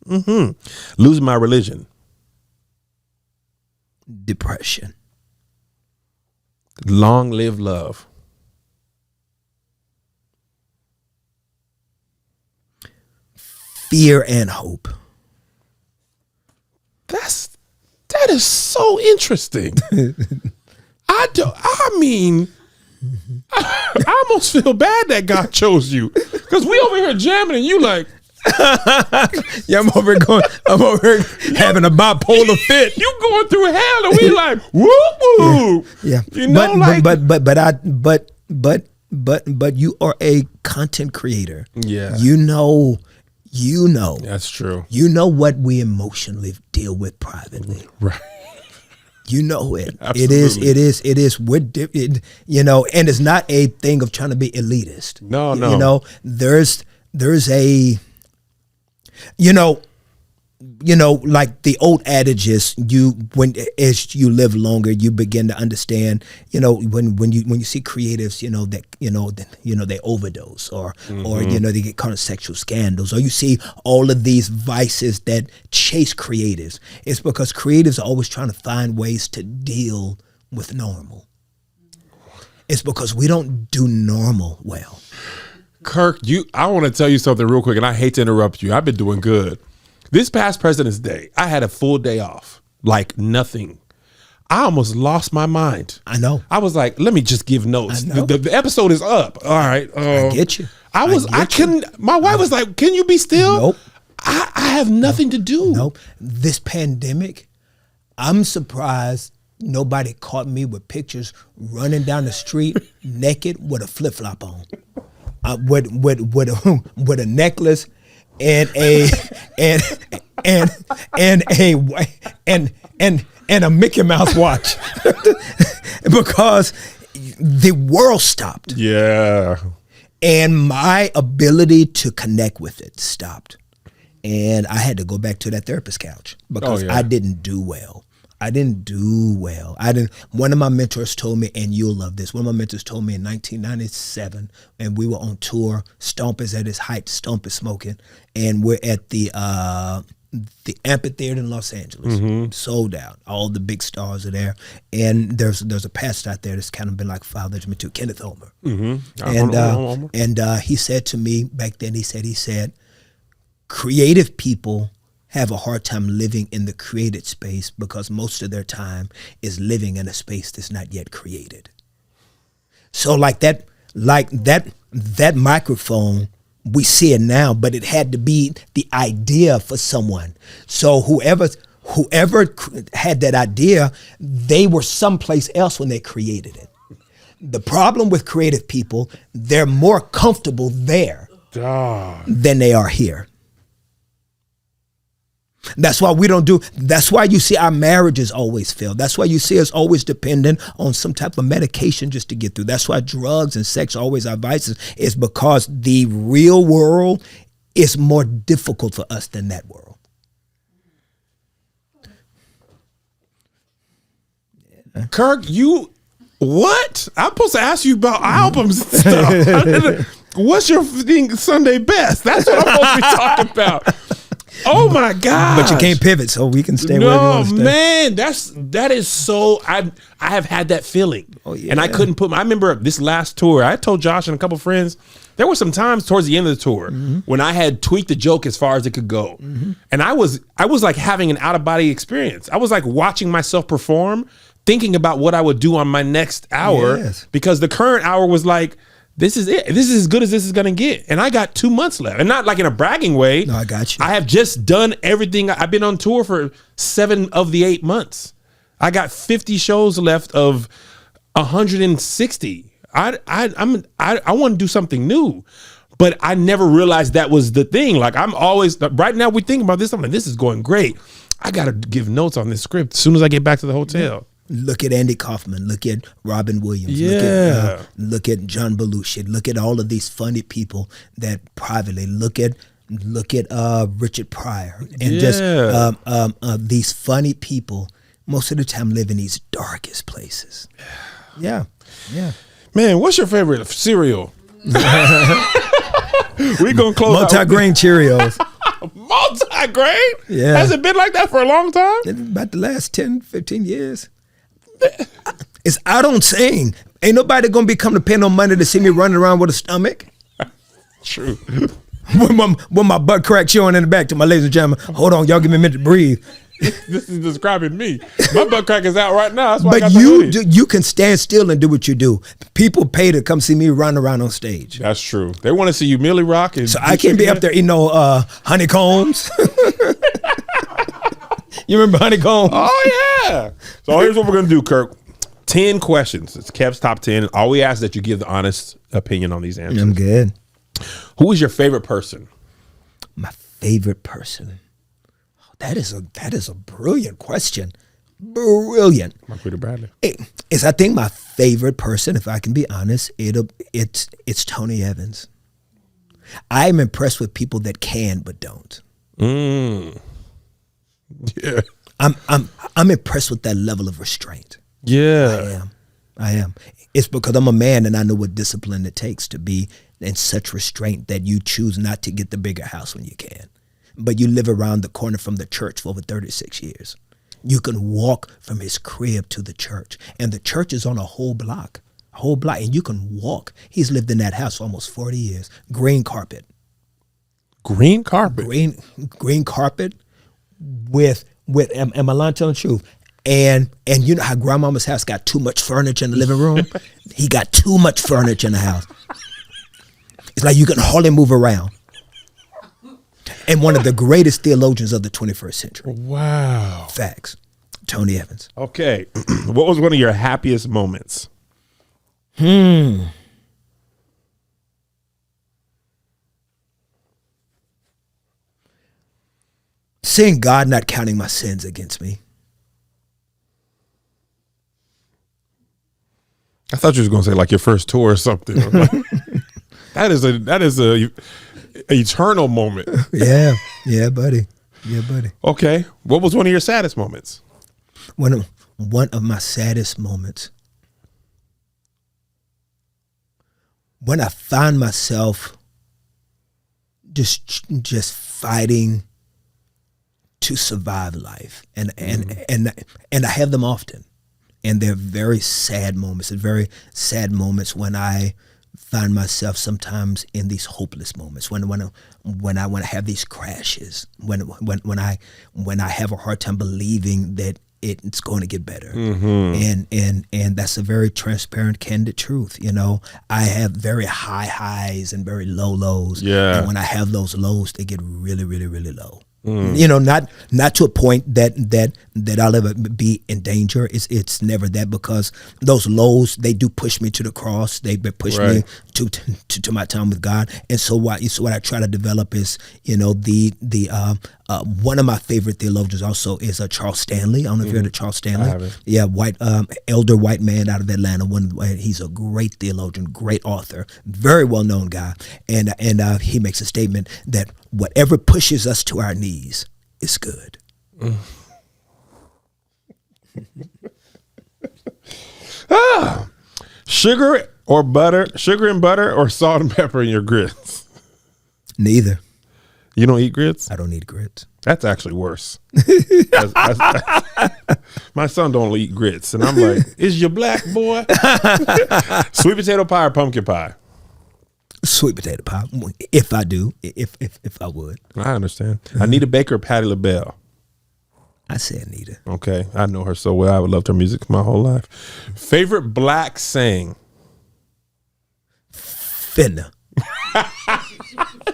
S1: Losing My Religion.
S2: Depression.
S1: Long Live Love.
S2: Fear and hope.
S1: That is so interesting. I almost feel bad that God chose you because we over here jamming and you like.
S2: Yeah, I'm over here having a bipolar fit.
S1: You going through hell and we like whoop whoop.
S2: Yeah.
S1: You know,
S2: but you are a content creator.
S1: Yeah.
S2: You know.
S1: That's true.
S2: You know what we emotionally deal with privately.
S1: Right.
S2: You know it.
S1: Absolutely.
S2: It is. And it's not a thing of trying to be elitist.
S1: No.
S2: There's a, like the old adage is as you live longer, you begin to understand, when you see creatives, they overdose or they get caught in sexual scandals, or you see all of these vices that chase creatives. It's because creatives are always trying to find ways to deal with normal. It's because we don't do normal well.
S1: Kirk, I want to tell you something real quick, and I hate to interrupt you. I've been doing good. This past President's Day, I had a full day off, like nothing. I almost lost my mind.
S2: I know.
S1: I was like, let me just give notes. The episode is up. All right.
S2: I get you.
S1: I couldn't. My wife was like, can you be still?
S2: Nope.
S1: I have nothing to do.
S2: Nope. This pandemic, I'm surprised nobody caught me with pictures running down the street naked with a flip-flop on. With a necklace and and a Mickey Mouse watch because the world stopped.
S1: Yeah.
S2: And my ability to connect with it stopped. And I had to go back to that therapist couch because I didn't do well. One of my mentors told me, and you'll love this, one of my mentors told me in 1997, and we were on tour, Stomp is at his height, Stomp is smoking, and we're at the amphitheater in Los Angeles, sold out. All the big stars are there. And there's a pastor out there that's kind of been like father to me too, Kenneth Omer. And he said to me back then, he said, creative people have a hard time living in the created space because most of their time is living in a space that's not yet created. So like that microphone, we see it now, but it had to be the idea for someone. So whoever had that idea, they were someplace else when they created it. The problem with creative people, they're more comfortable there than they are here. That's why that's why you see our marriages always fail. That's why you see us always dependent on some type of medication just to get through. That's why drugs and sex are always our vices, is because the real world is more difficult for us than that world.
S1: Kirk, what? I'm supposed to ask you about albums and stuff. What's your Sunday best? That's what I'm supposed to be talking about. Oh my God!
S2: But you can't pivot, so we can stay where we want to stay.
S1: No, man, that is so. I have had that feeling, and I couldn't put. I remember this last tour. I told Josh and a couple friends there were some times towards the end of the tour when I had tweaked the joke as far as it could go, and I was like having an out of body experience. I was like watching myself perform, thinking about what I would do on my next hour because the current hour was like, this is it. This is as good as this is going to get. And I got 2 months left. And not like in a bragging way.
S2: No, I got you.
S1: I have just done everything. I've been on tour for 7 of the 8 months. I got 50 shows left of 160. I want to do something new. But I never realized that was the thing. Like I'm always, right now we think about this. I'm like, this is going great. I got to give notes on this script as soon as I get back to the hotel.
S2: Look at Andy Kaufman. Look at Robin Williams. Look at John Belushi. Look at all of these funny people that privately. Look at Richard Pryor and just these funny people. Most of the time live in these darkest places. Yeah.
S1: Man, what's your favorite cereal? We gonna close
S2: multi-grain Cheerios.
S1: Multi-grain?
S2: Yeah.
S1: Has it been like that for a long time?
S2: About the last 10, 15 years. It's out on saying. Ain't nobody gonna be coming to pay no money to see me running around with a stomach.
S1: True.
S2: With my butt crack showing in the back to my ladies and gentlemen. Hold on, y'all give me a minute to breathe.
S1: This is describing me. My butt crack is out right now. That's why
S2: but you can stand still and do what you do. People pay to come see me run around on stage.
S1: That's true. They want to see you Millie Rock. And
S2: so I can't be up there eating no honeycombs. You remember honeycombs?
S1: Oh, yeah. So here's what we're going to do, Kirk. 10 questions. It's Kev's top 10. All we ask is that you give the honest opinion on these answers.
S2: I'm good.
S1: Who is your favorite person?
S2: My favorite person. That is a brilliant question. Brilliant.
S1: Marquita Bradley.
S2: It's I think my favorite person, if I can be honest, it's Tony Evans. I'm impressed with people that can but don't.
S1: Yeah.
S2: I'm impressed with that level of restraint.
S1: Yeah.
S2: I am. It's because I'm a man and I know what discipline it takes to be in such restraint that you choose not to get the bigger house when you can. But you live around the corner from the church for over 36 years. You can walk from his crib to the church, and the church is on a whole block, and you can walk. He's lived in that house for almost 40 years. Green carpet.
S1: Green carpet?
S2: Green carpet with am I lying telling the truth? And you know how grandmama's house got too much furniture in the living room? He got too much furniture in the house. It's like you can hardly move around. And one of the greatest theologians of the 21st century.
S1: Wow.
S2: Facts. Tony Evans.
S1: Okay. What was one of your happiest moments?
S2: Seeing God not counting my sins against me.
S1: I thought you was gonna say like your first tour or something. That is a eternal moment.
S2: Yeah, buddy.
S1: Okay, what was one of your saddest moments?
S2: One of my saddest moments, when I find myself just fighting to survive life, and I have them often, and they're very sad moments. They're very sad moments when I find myself sometimes in these hopeless moments, when I have these crashes, when I have a hard time believing that it's going to get better. And that's a very transparent, candid truth. You know, I have very high highs and very low lows.
S1: Yeah.
S2: And when I have those lows, they get really, really, really low. You know, not to a point that I'll ever be in danger. It's never that, because those lows, they do push me to the cross. They push me to my time with God. And so what I try to develop is, you know, the one of my favorite theologians also is Charles Stanley. I don't know if you heard of Charles Stanley.
S1: I haven't.
S2: Yeah, elder white man out of Atlanta. He's a great theologian, great author, very well known guy, and he makes a statement that whatever pushes us to our knees is good.
S1: Sugar and butter, or salt and pepper in your grits?
S2: Neither.
S1: You don't eat grits?
S2: I don't eat grits.
S1: That's actually worse. My son don't eat grits, and I'm like, is you black, boy? Sweet potato pie or pumpkin pie?
S2: Sweet potato pie. If I do, if I would.
S1: I understand. Anita Baker or Patti LaBelle?
S2: I say Anita.
S1: Okay, I know her so well. I would loved her music my whole life. Favorite black saying?
S2: Finna.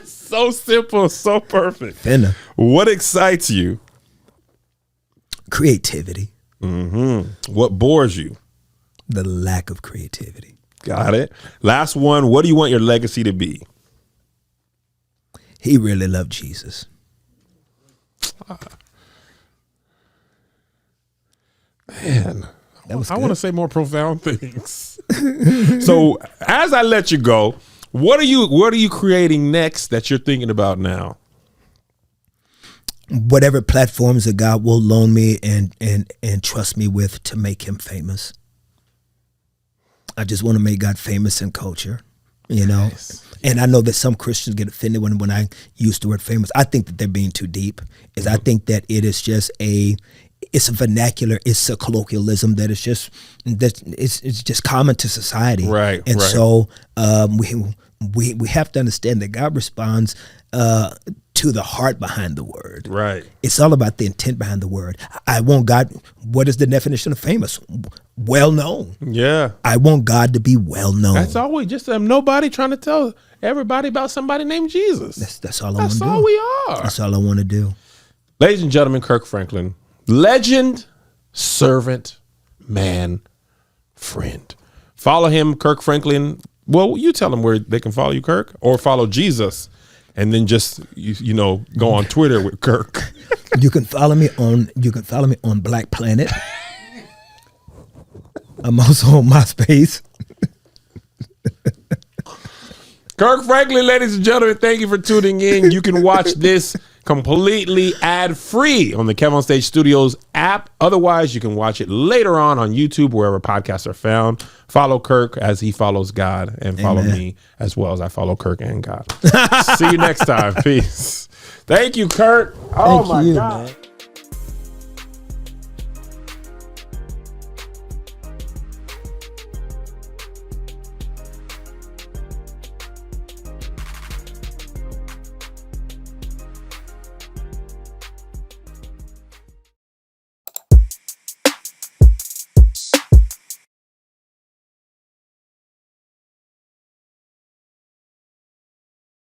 S1: So simple, so perfect.
S2: Finna.
S1: What excites you?
S2: Creativity.
S1: What bores you?
S2: The lack of creativity.
S1: Got it. Last one. What do you want your legacy to be?
S2: He really loved Jesus.
S1: Man,
S2: I
S1: want to say more profound things. So as I let you go, what are you creating next that you're thinking about now?
S2: Whatever platforms that God will loan me and trust me with to make him famous. I just want to make God famous in culture, you know. Nice. And I know that some Christians get offended when I use the word famous. I think that they're being too deep. I think that it is just it's a vernacular, it's a colloquialism that is just it's just common to society.
S1: Right.
S2: And so we have to understand that God responds to the heart behind the word.
S1: Right.
S2: It's all about the intent behind the word. I want God. What is the definition of famous? Well known.
S1: Yeah.
S2: I want God to be well known.
S1: That's always just nobody trying to tell everybody about somebody named Jesus.
S2: That's all I want to do.
S1: That's all we are.
S2: That's all I want to do.
S1: Ladies and gentlemen, Kirk Franklin, legend, servant, man, friend. Follow him, Kirk Franklin. Well, you tell them where they can follow you, Kirk, or follow Jesus. And then just you know, go on Twitter with Kirk.
S2: You can follow me on Black Planet. I'm also on MySpace.
S1: Kirk Franklin, ladies and gentlemen, thank you for tuning in. You can watch this completely ad-free on the KevOnStage Studios app. Otherwise, you can watch it later on YouTube, wherever podcasts are found. Follow Kirk as he follows God, and follow me as well as I follow Kirk and God. See you next time. Peace. Thank you, Kirk. Oh, my God. Man.